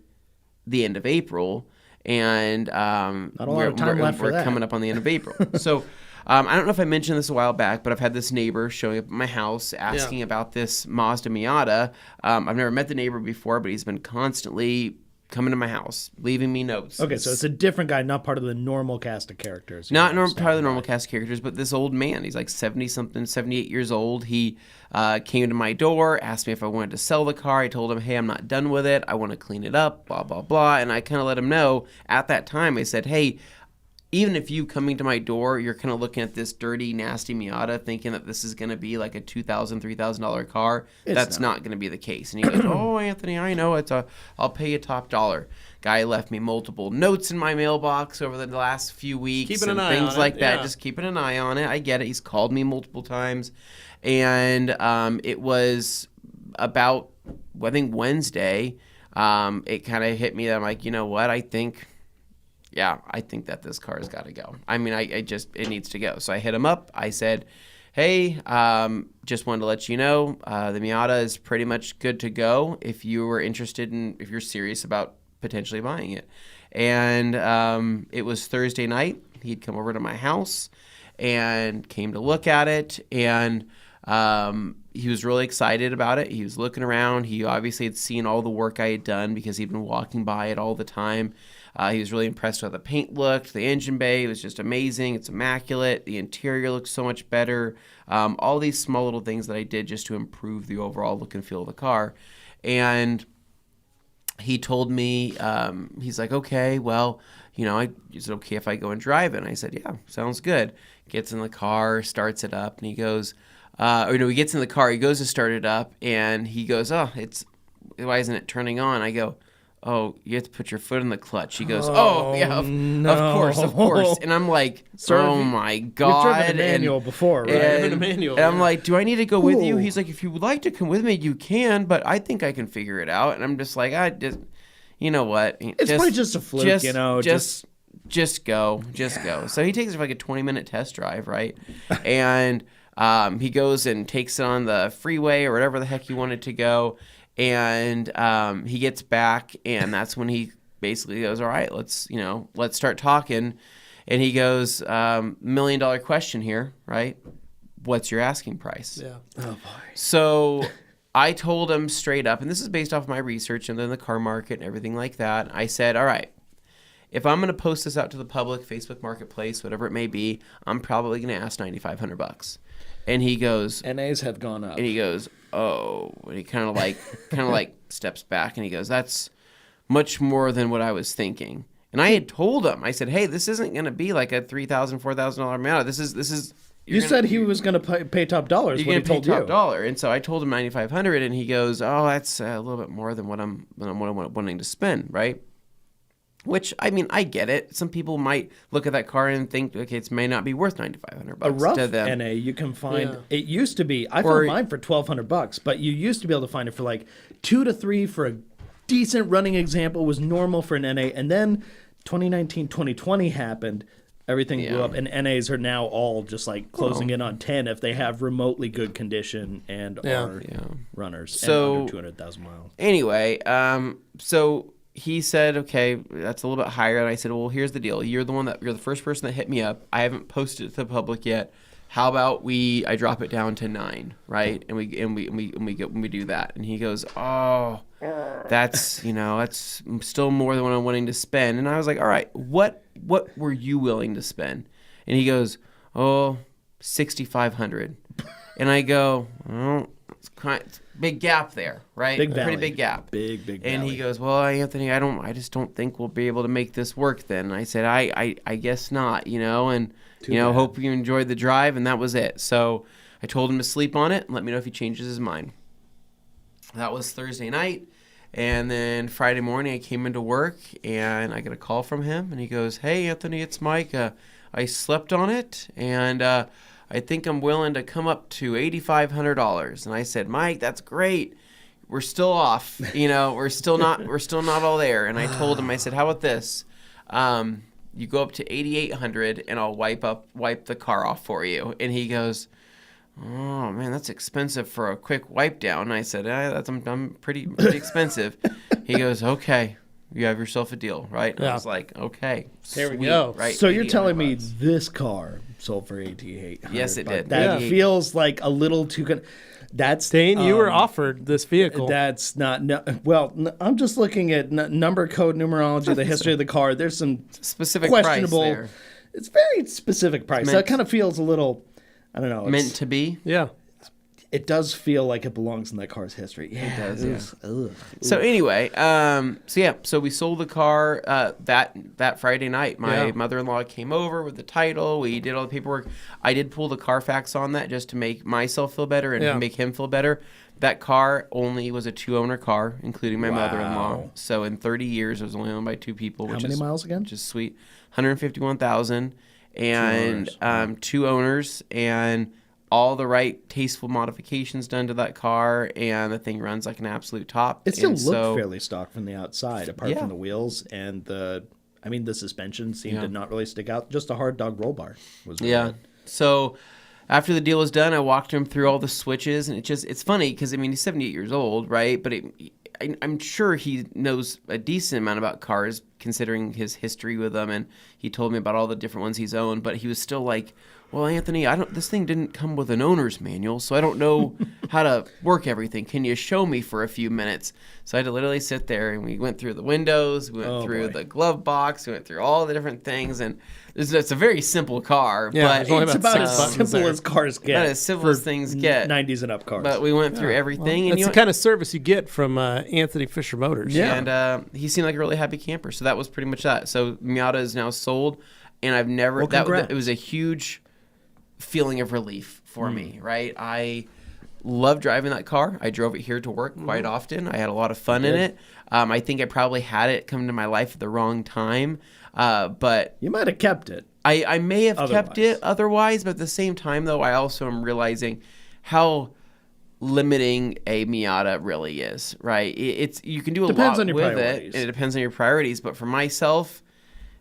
the end of April. And Not a lot of time left for that. We're coming up on the end of April. So I don't know if I mentioned this a while back, but I've had this neighbor showing up at my house asking about this Mazda Miata. I've never met the neighbor before, but he's been constantly coming to my house, leaving me notes. Okay, so it's a different guy, not part of the normal cast of characters. Not part of the normal cast of characters, but this old man. He's like 70-something, 78 years old. He came to my door, asked me if I wanted to sell the car. I told him, hey, I'm not done with it. I want to clean it up, blah, blah, blah. And I kind of let him know at that time. I said, hey, even if you coming to my door, you're kind of looking at this dirty, nasty Miata thinking that this is going to be like a $2,000, $3,000 car. That's not going to be the case. And he goes, oh, Anthony, I know. I'll pay you top dollar. Guy left me multiple notes in my mailbox over the last few weeks. Keeping an eye things on like it, that. yeah. Just keeping an eye on it. I get it. He's called me multiple times. And it was about, I think, Wednesday. It kind of hit me that I'm like, you know what? I think that this car has got to go. I mean, it needs to go. So I hit him up. I said, hey, just wanted to let you know, the Miata is pretty much good to go if you're serious about potentially buying it. And it was Thursday night. He'd come over to my house and came to look at it. And he was really excited about it. He was looking around. He obviously had seen all the work I had done because he'd been walking by it all the time. He was really impressed with how the paint looked. The engine bay was just amazing. It's immaculate. The interior looks so much better. All these small little things that I did just to improve the overall look and feel of the car. And he told me, he's like, okay, well, is it okay if I go and drive it? And I said, yeah, sounds good. Gets in the car, starts it up, and he goes, he gets in the car, he goes to start it up, and he goes, why isn't it turning on? I go, oh, you have to put your foot in the clutch. He goes, of course. And I'm like, my God. You've driven a manual before, right? And I'm like, do I need to go with you? He's like, if you would like to come with me, you can, but I think I can figure it out. And I'm just like, you know what? It's probably just a fluke, Just go. So he takes it for like a 20-minute test drive, right? And he goes and takes it on the freeway or whatever the heck he wanted to go. And he gets back, and that's when he basically goes, all right, let's start talking. And he goes, $1 million question here, right? What's your asking price? Yeah. Oh, boy. So I told him straight up, and this is based off my research and then the car market and everything like that. I said, all right, if I'm going to post this out to the public, Facebook Marketplace, whatever it may be, I'm probably going to ask $9,500. And he goes, NAs have gone up. and he goes, oh, and he kind of like steps back and he goes, that's much more than what I was thinking. And I had told him, I said, hey, this isn't going to be like a $3,000, $4,000 amount. This is. You said he was going to pay top dollars. You're when going he to pay told top dollar, and so I told him $9,500, and he goes, "Oh, that's a little bit more than what I'm wanting to spend, right?" Which, I mean, I get it. Some people might look at that car and think, okay, it may not be worth $9,500 A rough to them. NA you can find. It used to be. I found mine for $1,200, but you used to be able to find it for like 2 to 3 for a decent running example was normal for an NA, and then 2019, 2020 happened. Everything blew up, and NAs are now all just like closing in on 10 if they have remotely good condition and are runners and under 200,000 miles. Anyway, so he said, okay, that's a little bit higher. And I said, well, here's the deal. You're the first person that hit me up. I haven't posted it to the public yet. How about I drop it down to 9, right? And we do that. And he goes, oh, that's still more than what I'm wanting to spend. And I was like, all right, what were you willing to spend? And he goes, oh, $6,500. And I go, oh, it's big gap there, right? Pretty big gap. Big And valley. he goes, well, Anthony, I just don't think we'll be able to make this work then. And I said, I guess not, and hope you enjoyed the drive, and that was it. So I told him to sleep on it and let me know if he changes his mind. That was Thursday night. And then Friday morning I came into work and I get a call from him and he goes, hey, Anthony, it's Mike. I slept on it and I think I'm willing to come up to $8,500. And I said, Mike, that's great. We're still off. We're still not all there. And I told him, I said, how about this? You go up to $8,800 and I'll wipe the car off for you. And he goes, oh man, that's expensive for a quick wipe down. And I said, I'm pretty expensive. He goes, okay, you have yourself a deal, right? And I was like, okay, there we go. Right? So you're telling me this car sold for $8,800? Yes, it did. That feels like a little too. That's Dane, you were offered this vehicle. That's not. I'm just looking at number code numerology, the history of the car. There's some specific questionable. Price there. It's very specific price. That kind of feels a little. I don't know. Meant to be. Yeah. It does feel like it belongs in that car's history. Yeah, it does. Yeah. So anyway, so we sold the car that Friday night. My mother-in-law came over with the title. We did all the paperwork. I did pull the Carfax on that just to make myself feel better and to make him feel better. That car only was a 2-owner car, including my mother-in-law. So in 30 years, it was only owned by 2 people. How many miles again? Which is sweet. 151,000 and 2 owners and all the right tasteful modifications done to that car, and the thing runs like an absolute top. It still looked fairly stock from the outside, apart from the wheels and the suspension seemed to not really stick out. Just a hard dog roll bar was really good. So after the deal was done, I walked him through all the switches, and it's funny because he's 78 years old, right? But I'm sure he knows a decent amount about cars considering his history with them, and he told me about all the different ones he's owned. But he was still like, well, Anthony, this thing didn't come with an owner's manual, so I don't know how to work everything. Can you show me for a few minutes? So I had to literally sit there, and we went through the windows, we went through the glove box, we went through all the different things, and it's a very simple car, but it's about as simple as cars get. About as simple as things get. 90s and up cars. But we went through everything. Well, that's the kind of service you get from Anthony Fisher Motors. Yeah. And he seemed like a really happy camper, so that was pretty much that. So Miata is now sold, and I've never... it was a huge feeling of relief for me, right? I love driving that car. I drove it here to work quite often. I had a lot of fun in it. I think I probably had it come to my life at the wrong time, but... You might have kept it. I may have kept it otherwise, but at the same time, though, I also am realizing how limiting a Miata really is, right? You can do a lot with it, and it depends on your priorities, but for myself...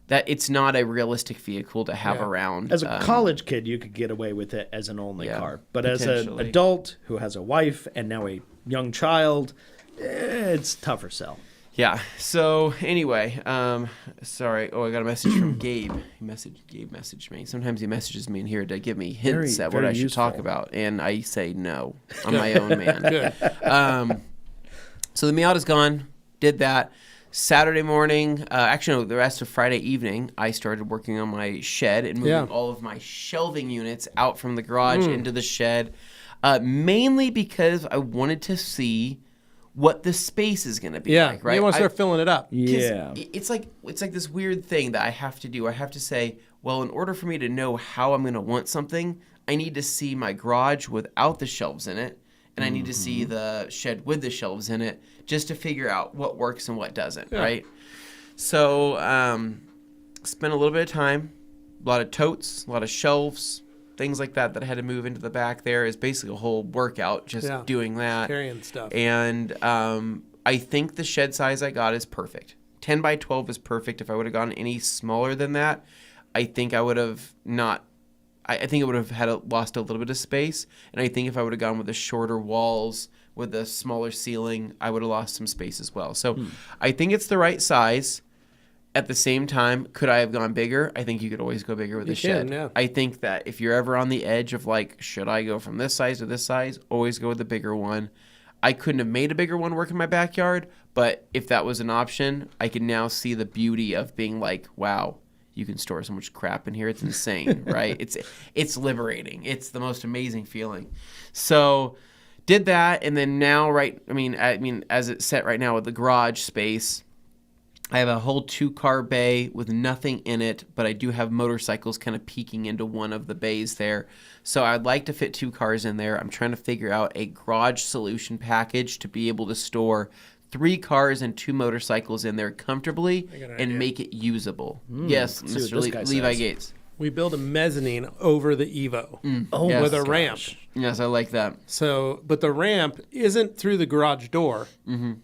that it's not a realistic vehicle to have around. As a college kid, you could get away with it as an only car. But as an adult who has a wife and now a young child, it's tougher sell. Yeah. So anyway, sorry. Oh, I got a message from Gabe. Gabe messaged me. Sometimes he messages me in here to give me hints at what I should talk about, and I say no. I'm my own man. Good. So the Miata's gone. Did that. Saturday morning, actually, no, the rest of Friday evening, I started working on my shed and moving all of my shelving units out from the garage into the shed, mainly because I wanted to see what the space is going to be like, right? You want to start filling it up. Yeah. It's like this weird thing that I have to do. I have to say, well, in order for me to know how I'm going to want something, I need to see my garage without the shelves in it, and I need to see the shed with the shelves in it just to figure out what works and what doesn't, right? So spent a little bit of time, a lot of totes, a lot of shelves, things like that I had to move into the back there. Is basically a whole workout just doing that. Carrying stuff. And I think the shed size I got is perfect. 10 by 12 is perfect. If I would have gone any smaller than that, I think I would have not... I think it would have lost a little bit of space. And I think if I would have gone with the shorter walls with a smaller ceiling, I would have lost some space as well. So I think it's the right size. At the same time, could I have gone bigger? I think you could always go bigger with a shed. Yeah. I think that if you're ever on the edge of like, should I go from this size to this size? Always go with the bigger one. I couldn't have made a bigger one work in my backyard, but if that was an option, I can now see the beauty of being like, wow, you can store so much crap in here. It's insane, right? It's liberating. It's the most amazing feeling. So did that, and then now, right? I mean, as it's set right now with the garage space, I have a whole 2-car bay with nothing in it, but I do have motorcycles kind of peeking into one of the bays there. So I'd like to fit 2 cars in there. I'm trying to figure out a garage solution package to be able to store 3 cars and 2 motorcycles in there comfortably and make it usable. Yes, Mr. Levi Gates. We build a mezzanine over the Evo with a ramp. Yes, I like that. So, but the ramp isn't through the garage door.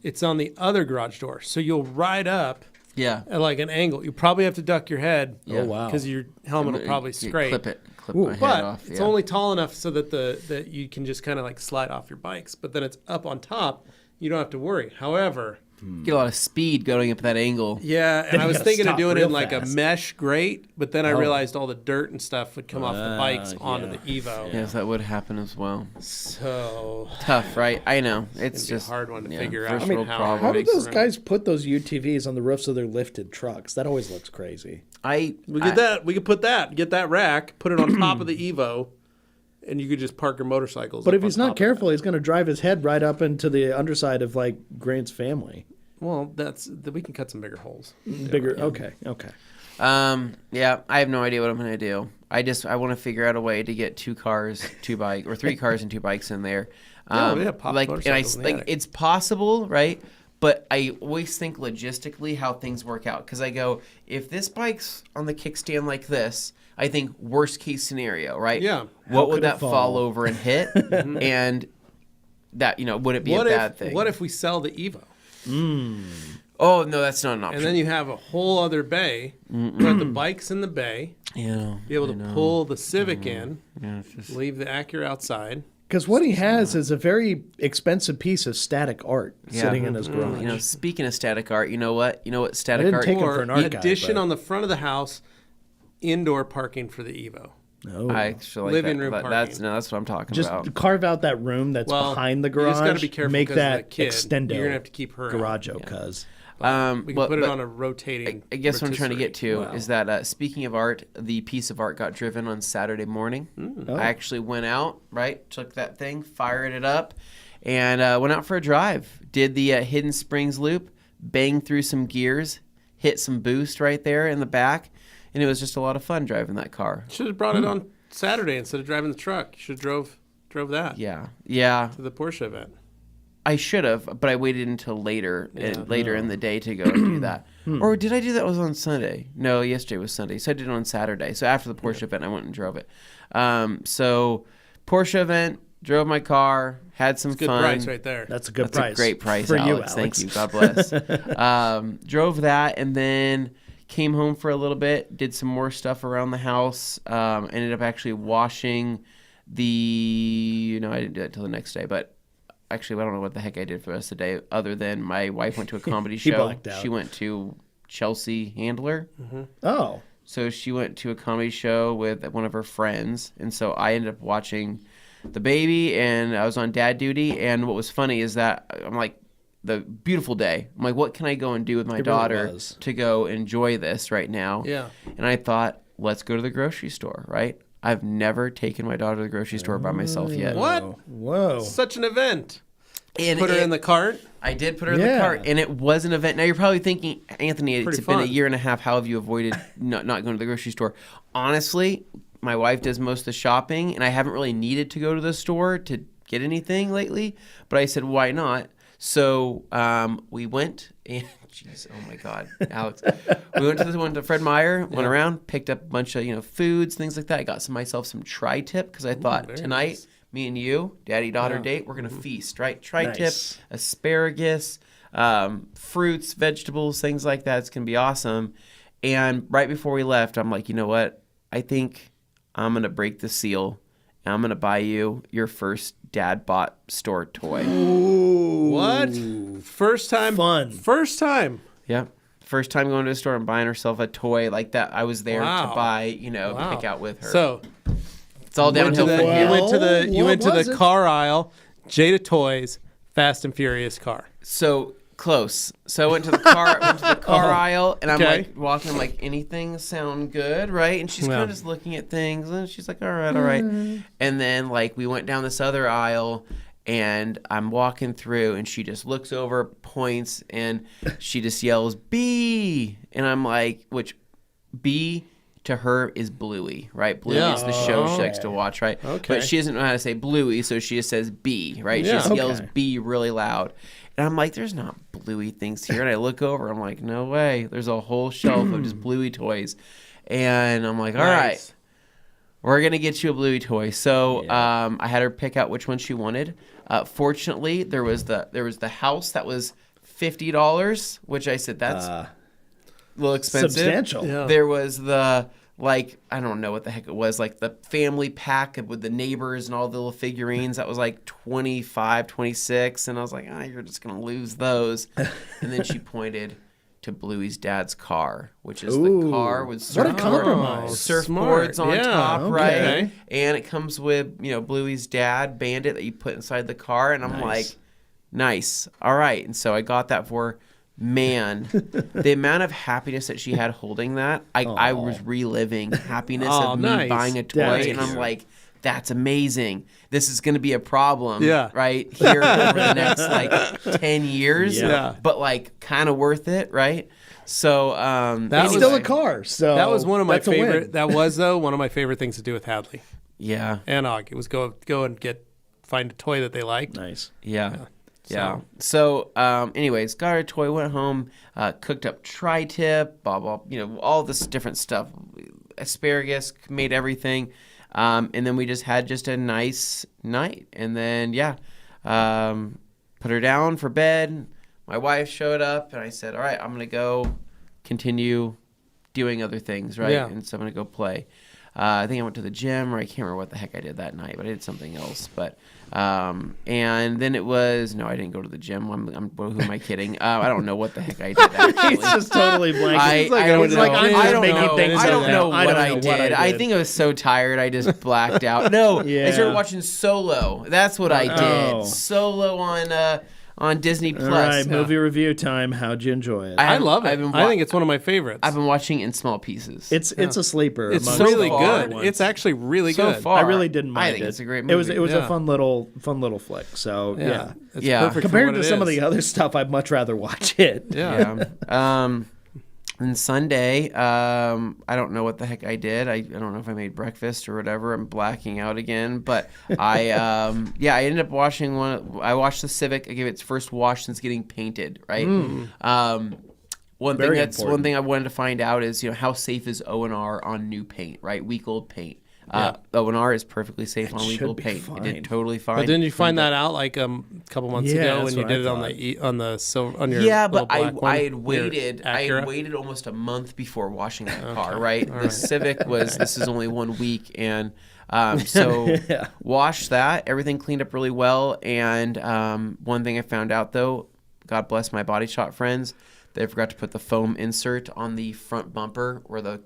It's on the other garage door. So you'll ride up at like an angle. You probably have to duck your head. Oh, wow. Because your helmet will probably scrape. Clip my head off. It's only tall enough so that that you can just kind of like slide off your bikes. But then it's up on top. You don't have to worry. However... Get a lot of speed going up that angle. Yeah, and I was thinking of doing it in like a mesh grate, but then I realized all the dirt and stuff would come off the bikes onto the Evo. Yes, that would happen as well. So tough, right? I know. It's just a hard one to figure out. How do those guys put those UTVs on the roofs of their lifted trucks? That always looks crazy. We could put that. Get that rack, put it on top of the Evo. And you could just park your motorcycles. But if he's not careful, he's going to drive his head right up into the underside of like Grant's family. Well, we can cut some bigger holes. Bigger, okay. Yeah, I have no idea what I'm going to do. I want to figure out a way to get 2 cars, 2 bikes, or 3 cars and 2 bikes in there. It's possible, right? But I always think logistically how things work out. Because I go, if this bike's on the kickstand like this, I think worst case scenario, right? Yeah. What would that fall over and hit? And that, would it be a bad thing? What if we sell the Evo? Oh, no, that's not an option. And then you have a whole other bay. Put the bikes in the bay. Yeah. Be able to pull the Civic in. Yeah, leave the Acura outside. Because what he has is a very expensive piece of static art sitting in his garage. Speaking of static art, you know what static art? Take him for an art addition guy, on the front of the house, indoor parking for the Evo. Oh. I actually living room parking. That's what I'm talking about. Just carve out that room that's behind the garage. You just got to be careful. Make that extendo. You're gonna have to keep her garage cuz. We can put it on a rotating. I guess what I'm trying to get to is that speaking of art, the piece of art got driven on Saturday morning. I actually went out, took that thing, fired it up, and went out for a drive. Did the Hidden Springs loop, banged through some gears, hit some boost right there in the back, and it was just a lot of fun driving that car. Should have brought it on Saturday instead of driving the truck. You should have drove that. Yeah. To the Porsche event. I should have, but I waited until later in the day to go and do that. Or did I do that? It was on Sunday. No, yesterday was Sunday. So I did it on Saturday. So after the Porsche event, I went and drove it. So Porsche event, drove my car, had some fun. Good price right there. That's a good That's price. A great price, for Alex. you, Alex. Thank you. God bless. Drove that and then came home for a little bit, did some more stuff around the house, ended up actually washing I didn't do that until the next day, but actually, I don't know what the heck I did for the rest of the day, other than my wife went to a comedy show. Blacked out. She went to Chelsea Handler. Mm-hmm. Oh. So she went to a comedy show with one of her friends, and so I ended up watching the baby, and I was on dad duty. And what was funny is that I'm like, the beautiful day. I'm like, what can I go and do with my daughter to go enjoy this right now? Yeah. And I thought, let's go to the grocery store, right? I've never taken my daughter to the grocery store by myself yet. What? Whoa. Such an event. And Put her in the cart? I did put her in the cart, and it was an event. Now, you're probably thinking, Anthony, it's been a year and a half. How have you avoided not going to the grocery store? Honestly, my wife does most of the shopping, and I haven't really needed to go to the store to get anything lately. But I said, why not? So we went, and jeez, oh my God, Alex. We went to this one to Fred Meyer, went around, picked up a bunch of foods, things like that. I got myself some tri-tip because I thought tonight, me and you, daddy-daughter date, we're going to feast, right? Tri-tip, asparagus, fruits, vegetables, things like that. It's going to be awesome. And right before we left, I'm like, you know what? I think I'm going to break the seal, and I'm going to buy you your first dad-bought store toy. Ooh. What? First time? Fun. First time. Yeah. First time going to the store and buying herself a toy like that. I was there to buy, pick out with her. So it's all downhill from here. You went to the car aisle, Jada Toys, Fast and Furious car. So close. So I went to the car aisle, and I'm like walking. I'm like, anything sound good, right? And she's kind of just looking at things, and she's like, all right. And then we went down this other aisle, and I'm walking through, and she just looks over, points, and she just yells, B! And I'm like, which B to her is Bluey, right? Bluey is the show she likes to watch, right? Okay. But she doesn't know how to say Bluey, so she just says B, right? She just yells B really loud. And I'm like, there's not Bluey things here. And I look over, I'm like, no way. There's a whole shelf of just Bluey toys. And I'm like, all right, we're going to get you a Bluey toy. So I had her pick out which one she wanted. Fortunately, there was the house that was $50, which I said, that's a little expensive. Substantial. Yeah. There was the, I don't know what the heck it was, the family pack with the neighbors and all the little figurines. That was like 25, 26. And I was like, you're just going to lose those. And then she pointed to Bluey's dad's car, which is the car with surfboards on top, right? And it comes with, Bluey's dad, Bandit, that you put inside the car. And I'm like, nice. All right. And so I got that for her. Man, the amount of happiness that she had holding that, I was reliving happiness of me buying a toy, and I'm like, that's amazing. This is going to be a problem, right, here over the next 10 years, but kind of worth it, right? So it's still a car. So that was one of my favorite. That was one of my favorite things to do with Hadley. Yeah, and Og. It was go and find a toy that they liked. Nice. Yeah. So, anyways, got her toy, went home, cooked up tri-tip, blah, blah, all this different stuff. Asparagus, made everything. And then we just had a nice night. And then, put her down for bed. My wife showed up, and I said, all right, I'm going to go continue doing other things, right? Yeah. And so I'm going to go play. I think I went to the gym, or I can't remember what the heck I did that night, but I did something else. But and then it was I didn't go to the gym. Who am I kidding? I don't know what the heck I did. Actually. He's just totally blank. I don't know what I did. I think I was so tired I just blacked out. No, I started watching Solo. That's what I did. Solo on Disney Plus. All right, movie review time. How'd you enjoy it? I love it. I think it's one of my favorites. I've been watching in small pieces. It's a sleeper. It's really good. It's actually really good. So far, I really didn't mind it. I think it's a great movie. It was a fun little flick. So it's perfect compared to some of the other stuff, I'd much rather watch it. Yeah. And Sunday, I don't know what the heck I did. I don't know if I made breakfast or whatever. I'm blacking out again. But I ended up washing one. I washed the Civic. I gave it its first wash since getting painted, right? One thing I wanted to find out is, how safe is O&R on new paint, right? Week-old paint. O&R is perfectly safe on legal should be paint. fine. It did totally fine. But didn't you find that out like a couple months Yeah, ago that's when you what did I it on the silver on your yeah, little but black one, I had your waited. I Acura? had waited almost a month before washing that car. Right, the Civic was. This is only 1 week, and so washed that. Everything cleaned up really well. And one thing I found out though, God bless my Body Shop friends, they forgot to put the foam insert on the front bumper where the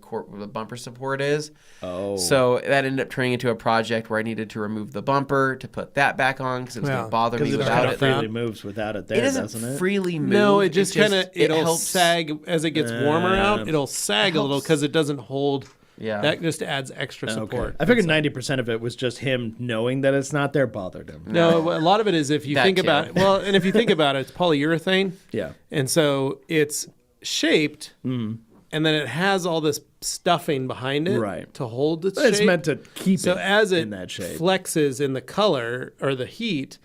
bumper support is. Oh. So that ended up turning into a project where I needed to remove the bumper to put that back on because it was going to bother me without it. It freely moves without it there, doesn't it? Freely move. No, it just kind of it'll helps. sag as it gets warmer out. It'll sag a little because it doesn't hold. Yeah. That just adds extra support. Okay. I figured 90% of it was just him knowing that it's not there bothered him. No, a lot of it is if you think about it. Well, and if you think about it, it's polyurethane. Yeah. And so it's shaped, and then it has all this stuffing behind it to hold its shape. It's meant to keep it as it in that shape. flexes in the color or the heat,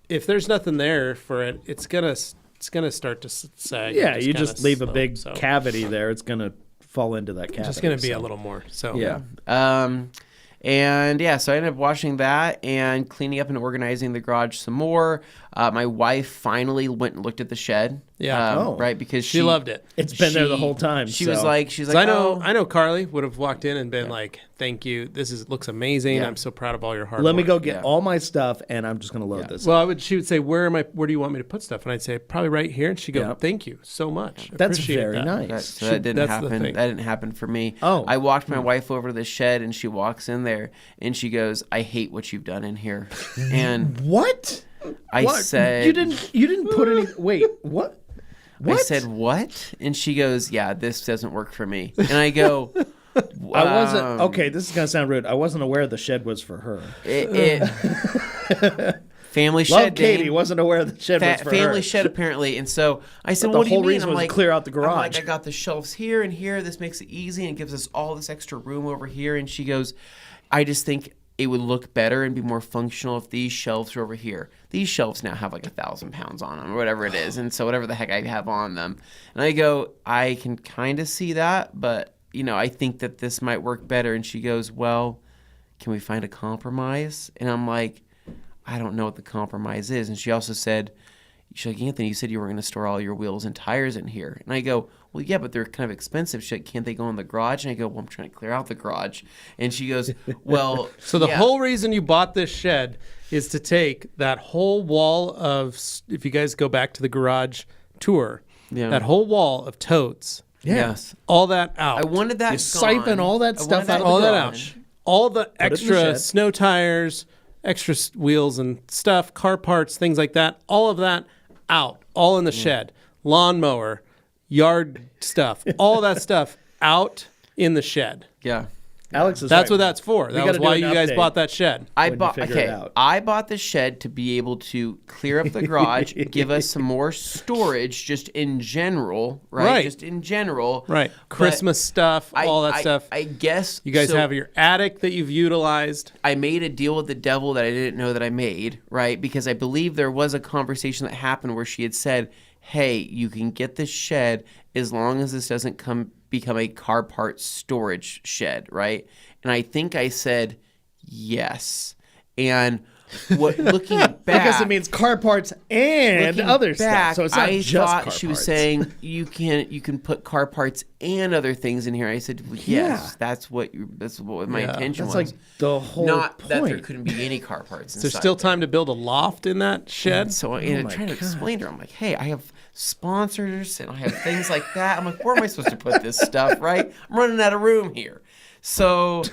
if there's nothing there for it, it's gonna start to sag. Yeah, you just leave a big cavity there. It's gonna fall into that cavity. It's just gonna be a little more. So yeah. And yeah, so I ended up washing that and cleaning up and organizing the garage some more. My wife finally went and looked at the shed. Yeah. Right, because she loved it. It's been there the whole time. She was like, I know Carly would have walked in and been like, "Thank you. This looks amazing. Yeah. I'm so proud of all your hard work. Let me go get all my stuff, and I'm just going to load this. Well, she would say, "Where do you want me to put stuff?" And I'd say, "Probably right here." And she'd go, "Thank you so much. That's very nice." So that didn't happen. That didn't happen for me. Oh, I walked my wife over to the shed, and she walks in there, and she goes, "I hate what you've done in here." And what? I said, "You didn't put any." Wait, what? I said, "What?" And she goes, "Yeah, this doesn't work for me." And I go, I wasn't okay. This is gonna sound rude. I wasn't aware the shed was for her. Family Love shed. Katie Dane. wasn't aware the shed was for family her. shed apparently. And so I said, But "What the do you whole mean?" reason I'm was like, to clear out the I'm like, garage. "I got the shelves here and here. This makes it easy and gives us all this extra room over here." And she goes, "I just think it would look better and be more functional if these shelves were over here. These shelves now have like 1,000 pounds on them or whatever it is. And so whatever the heck I have on them." And I go, "I can kind of see that, but I think that this might work better." And she goes, "Well, can we find a compromise?" And I'm like, "I don't know what the compromise is." And she also said, she's like, "Anthony, you said you were going to store all your wheels and tires in here." And I go, "Well, yeah, but they're kind of expensive." She's like, "Can't they go in the garage?" And I go, "Well, I'm trying to clear out the garage." And she goes, "Well." So the whole reason you bought this shed is to take that whole wall of, if you guys go back to the garage tour, that whole wall of totes. Yes. All that out. I wanted that You siphon all that stuff out of the all that garage. out. All the it in the extra shed. snow tires, extra wheels and stuff, car parts, things like that. All of that out. All in the shed. Lawnmower, yard stuff, all that stuff out in the shed. Yeah. Alex is That's right. what that's for. That was gotta why do you an guys update. bought that shed. I when you bought figure it out. I bought the shed to be able to clear up the garage, give us some more storage just in general, right? Right. Just in general. Right. But Christmas stuff, all that stuff. I guess You guys so. have your attic that you've utilized. I made a deal with the devil that I didn't know that I made, right? Because I believe there was a conversation that happened where she had said, "Hey, you can get this shed as long as this doesn't become a car part storage shed," right? And I think I said yes. And looking back, because it means car parts and other back, stuff. So it's not I just thought car she was parts. saying you can put car parts and other things in here. I said, well, yes, that's what my intention That's was. like the whole Not point. that there couldn't be any car parts. Is there still time to build a loft in that shed? So I my trying to God. explain to her, I'm like, "Hey, I have sponsors and I have things like that." I'm like, "Where am I supposed to put this stuff, right? I'm running out of room here." So,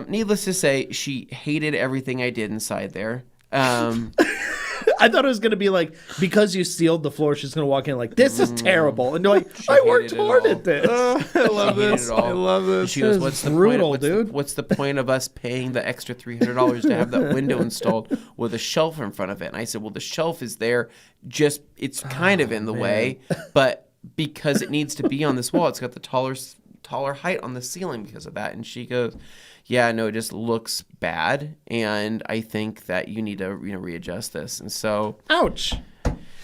needless to say, she hated everything I did inside there. I thought it was going to be like, because you sealed the floor, she's going to walk in like, "This is terrible." And you're like, "I worked hated it hard all. at this." I love Hated this. it all. I love this. She goes, This "What's is the brutal, point, dude. What's the point of us paying the extra $300 to have that window installed with a shelf in front of it?" And I said, "Well, the shelf is there. Just it's kind of in the way, but because it needs to be on this wall, it's got the taller height on the ceiling because of that." And she goes, "Yeah, no, it just looks bad, and I think that you need to readjust this." And so, Ouch.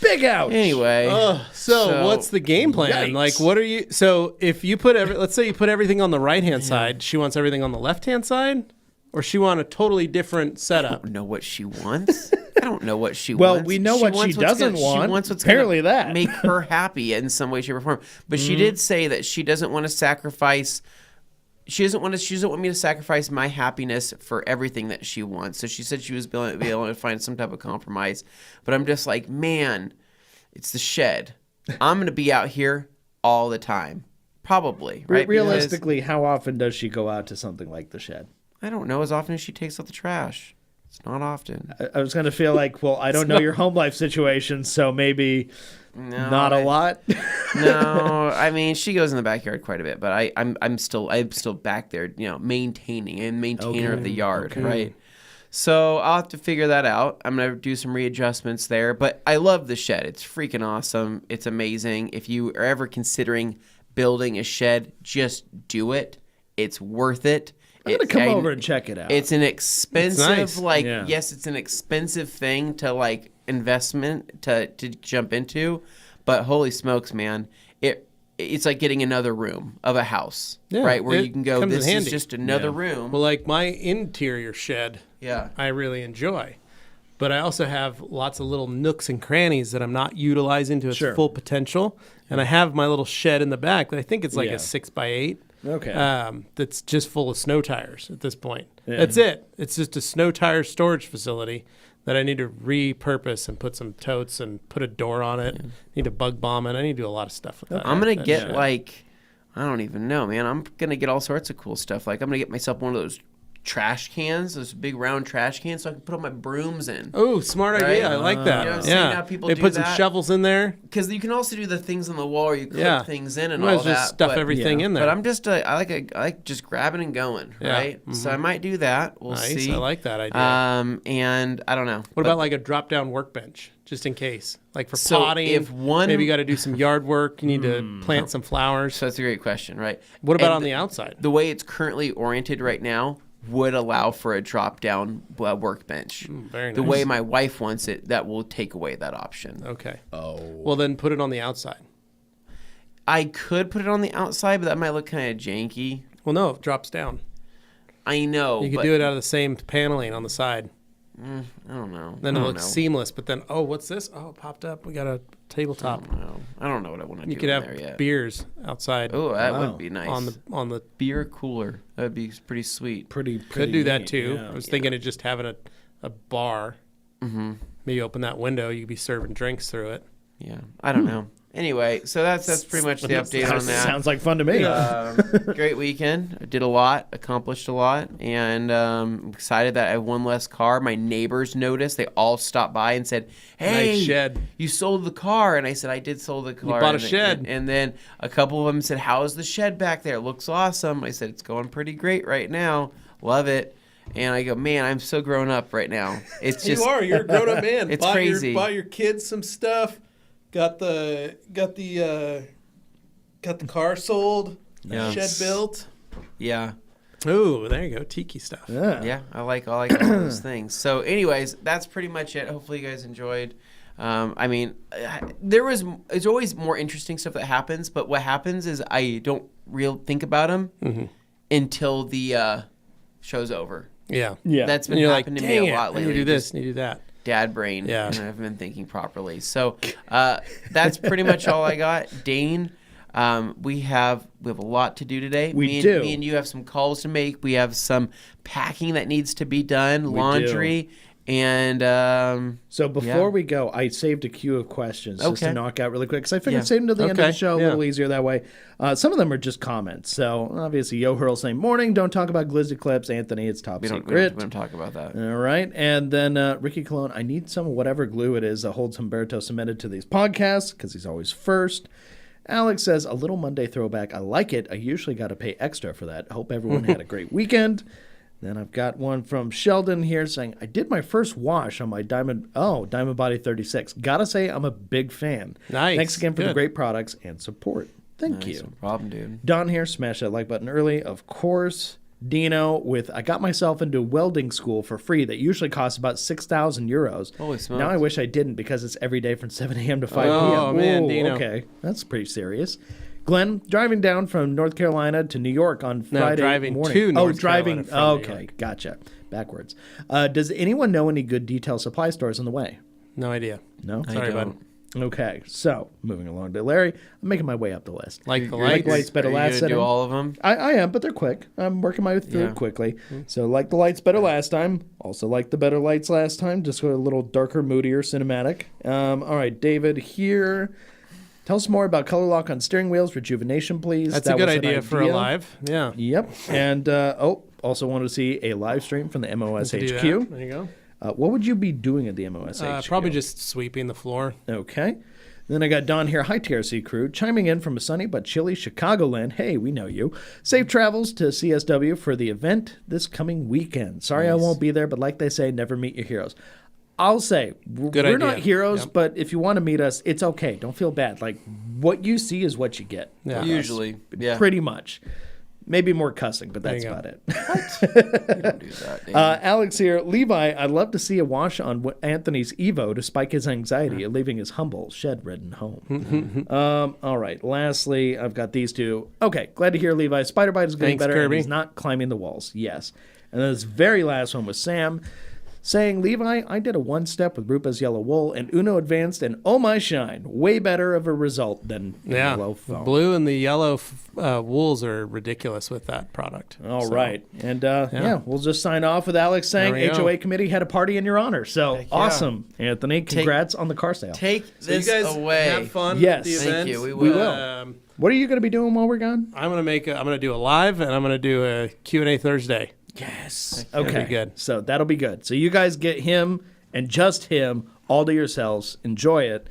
Big ouch. anyway, So what's the game plan? Yikes. Like, what are you? So if you put let's say you put everything on the right hand side, she wants everything on the left hand side. or she want a totally different setup? I don't know what she wants. I don't know what she well, wants. we know what she doesn't want. She wants what's apparently gonna that make her happy in some way, shape, or form. But she did say that she doesn't want to sacrifice. She doesn't want me to sacrifice my happiness for everything that she wants. So she said she was be able to find some type of compromise. But I'm just like, man, it's the shed. I'm going to be out here all the time. Probably, right? Realistically, how often does she go out to something like the shed? I don't know. As often as she takes out the trash. It's not often. I was going to feel like, well, I don't know your home life situation, so maybe not a lot. No, I mean, she goes in the backyard quite a bit, but I'm still back there, maintaining and maintainer of the yard, right? So I'll have to figure that out. I'm going to do some readjustments there, but I love the shed. It's freaking awesome. It's amazing. If you are ever considering building a shed, just do it. It's worth it. I'm going to come over and check it out. It's an expensive, It's nice. Yes, it's an expensive thing to investment to jump into, but holy smokes, man, it's like getting another room of a house, right? Where you can go, this is just another room. Well, like my interior shed, yeah, I really enjoy. But I also have lots of little nooks and crannies that I'm not utilizing to its full potential. And I have my little shed in the back that I think it's like a 6x8. Okay. That's just full of snow tires at this point. Yeah. That's it. It's just a snow tire storage facility that I need to repurpose and put some totes and put a door on it. Need to bug bomb it. I need to do a lot of stuff with that. I'm going to get I don't even know, man. I'm going to get all sorts of cool stuff. Like I'm going to get myself one of those trash cans, those big round trash cans, so I can put all my brooms in. Oh, smart idea. I like that. You know what I'm saying? How people they do put that. some shovels in there. Because you can also do the things on the wall where you clip things in and you all just that. Stuff everything in there. But I'm just I like just grabbing and going, right? Mm-hmm. So I might do that. We'll see. I like that idea. And I don't know. What about like a drop down workbench, just in case, like for potting? If one, maybe you got to do some yard work. You need to plant some flowers. So that's a great question, right? What about on the outside? The way it's currently oriented right now would allow for a drop-down workbench. Very nice. The way my wife wants it, that will take away that option. Okay. Oh. Well, then put it on the outside. I could put it on the outside, but that might look kind of janky. Well, no, it drops down. I know. You could do it out of the same paneling on the side. I don't know. Then it looks seamless, but then, what's this? Oh, it popped up. We got a tabletop. I don't know what I want to do. You could have beers outside. Oh, that would be nice. On the beer cooler. That would be pretty sweet. Pretty could do that neat, too. Yeah. I was thinking of just having a bar. Mm-hmm. Maybe open that window. You could be serving drinks through it. Yeah, I don't know. Anyway, so that's pretty much the update on that. Sounds like fun to me. Great weekend. I did a lot, accomplished a lot, and I'm excited that I have one less car. My neighbors noticed. They all stopped by and said, "Hey, nice shed. You sold the car." And I said, "I did sold the car." You bought a shed. And then a couple of them said, "How's the shed back there? It looks awesome." I said, "It's going pretty great right now. Love it." And I go, "Man, I'm so grown up right now. It's just You're a grown up man. It's crazy. Bought your kids some stuff. Got the car sold. Yeah. Shed built. Yeah. Ooh, there you go, tiki stuff. Yeah, I like all those things. So, anyways, that's pretty much it. Hopefully, you guys enjoyed. I mean, there's always more interesting stuff that happens, but what happens is I don't think about them until the show's over. Yeah. That's been happening to me a lot lately. You do this, and you do that. Dad brain. Yeah. And I haven't been thinking properly. So that's pretty much all I got. Dane, we have a lot to do today. Me and you have some calls to make. We have some packing that needs to be done, laundry. And so before we go, I saved a queue of questions just to knock out really quick because I figured save them to the end of the show a little easier that way. Some of them are just comments. So obviously, Yo Hurl saying, "Morning, don't talk about Glizzy Clips, Anthony. It's top secret." We don't talk about that. All right, and then Ricky Cologne, I need some whatever glue it is that holds Humberto cemented to these podcasts because he's always first. Alex says, "A little Monday throwback. I like it. I usually got to pay extra for that. Hope everyone had a great weekend." Then I've got one from Sheldon here saying, "I did my first wash on my Diamond Body 36. Gotta say, I'm a big fan. Nice. Thanks again for the great products and support. Thank you. No problem, dude. Don here, smash that like button early. Of course. Dino with, I got myself into welding school for free that usually costs about 6,000 euros. Holy smokes. Now I wish I didn't because it's every day from 7 a.m. to 5 p.m. Oh, man, Dino. Okay, that's pretty serious. Glenn, driving down from North Carolina to New York on Friday driving morning. to North Carolina from New Okay, York. gotcha. Backwards. Does anyone know any good detail supply stores on the way? No idea. No? Sorry, bud. Okay, so moving along to Larry, I'm making my way up the list. Like the Like lights. lights better Are you last gonna setting. do all of them? I am, but they're quick. I'm working my way through Yeah. it quickly. So like the lights better last time. Also like the better lights last time. Just go a little darker, moodier, cinematic. All right, David here. Tell us more about color lock on steering wheels, rejuvenation, please. That's That a good was an idea for a live. Yeah. Yep. And also want to see a live stream from the MOS To do HQ. that. There you go. What would you be doing at the MOS HQ? Probably just sweeping the floor. Okay. Then I got Don here. Hi, TRC crew. Chiming in from a sunny but chilly Chicagoland. Hey, we know you. Safe travels to CSW for the event this coming weekend. Sorry I won't be there, but like they say, never meet your heroes. I'll say, we're idea. not heroes, Yep. but if you want to meet us, it's okay. Don't feel bad. Like, what you see is what you get. Yeah. with us. Usually, yeah. Pretty much. Maybe more cussing, but that's you go. about it. You don't do that, Dane. Alex here. Levi, I'd love to see a wash on Anthony's Evo to spike his anxiety, leaving his humble, shed-ridden home. All right. Lastly, I've got these two. Okay. Glad to hear Levi. Spider-Bite is getting Thanks, better, and Kirby. he's not climbing the walls. Yes. And then this very last one was Sam saying, Levi, I did a one-step with Rupa's yellow wool, and Uno advanced, and oh my shine, way better of a result than Yeah. yellow The foam. blue and the yellow wools are ridiculous with that product. All right. And yeah, we'll just sign off with Alex saying There we go. HOA committee had a party in your honor. So awesome, Anthony. Congrats on the car sale. Take So you this guys away. have fun Yes. at the Thank events. you. We We will. will. What are you going to be doing while we're gone? I'm gonna do a live and I'm gonna do a Q&A Thursday. Yes. That'll Okay. be good. So that'll be good. So you guys get him and just him all to yourselves. Enjoy it.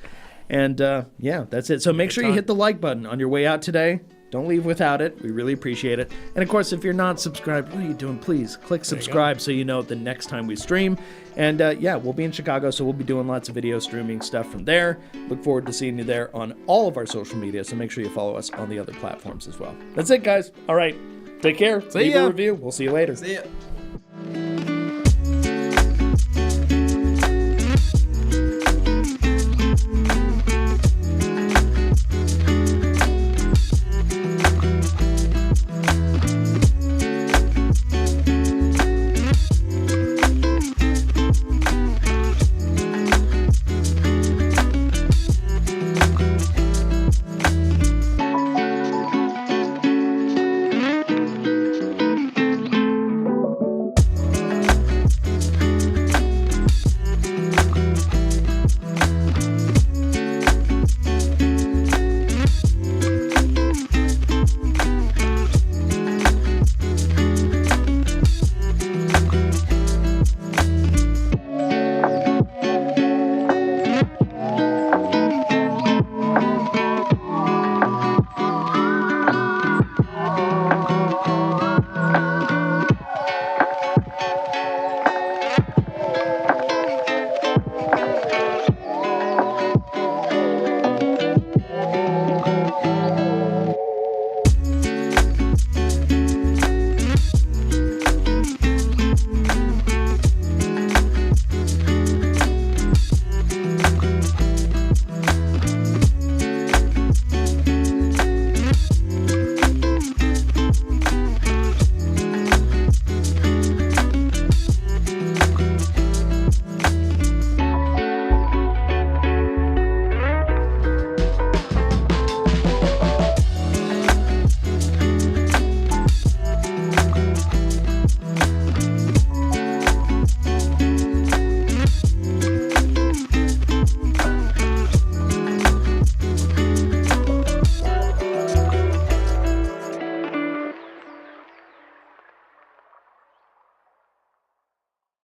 And yeah, that's it. So make sure you hit the like button on your way out today. Don't leave without it. We really appreciate it. And of course, if you're not subscribed, what are you doing? Please click subscribe so you know the next time we stream. And yeah, we'll be in Chicago, so we'll be doing lots of video streaming stuff from there. Look forward to seeing you there on all of our social media. So make sure you follow us on the other platforms as well. That's it, guys. All right. Take care. Leave ya. a review. We'll see you later. See ya.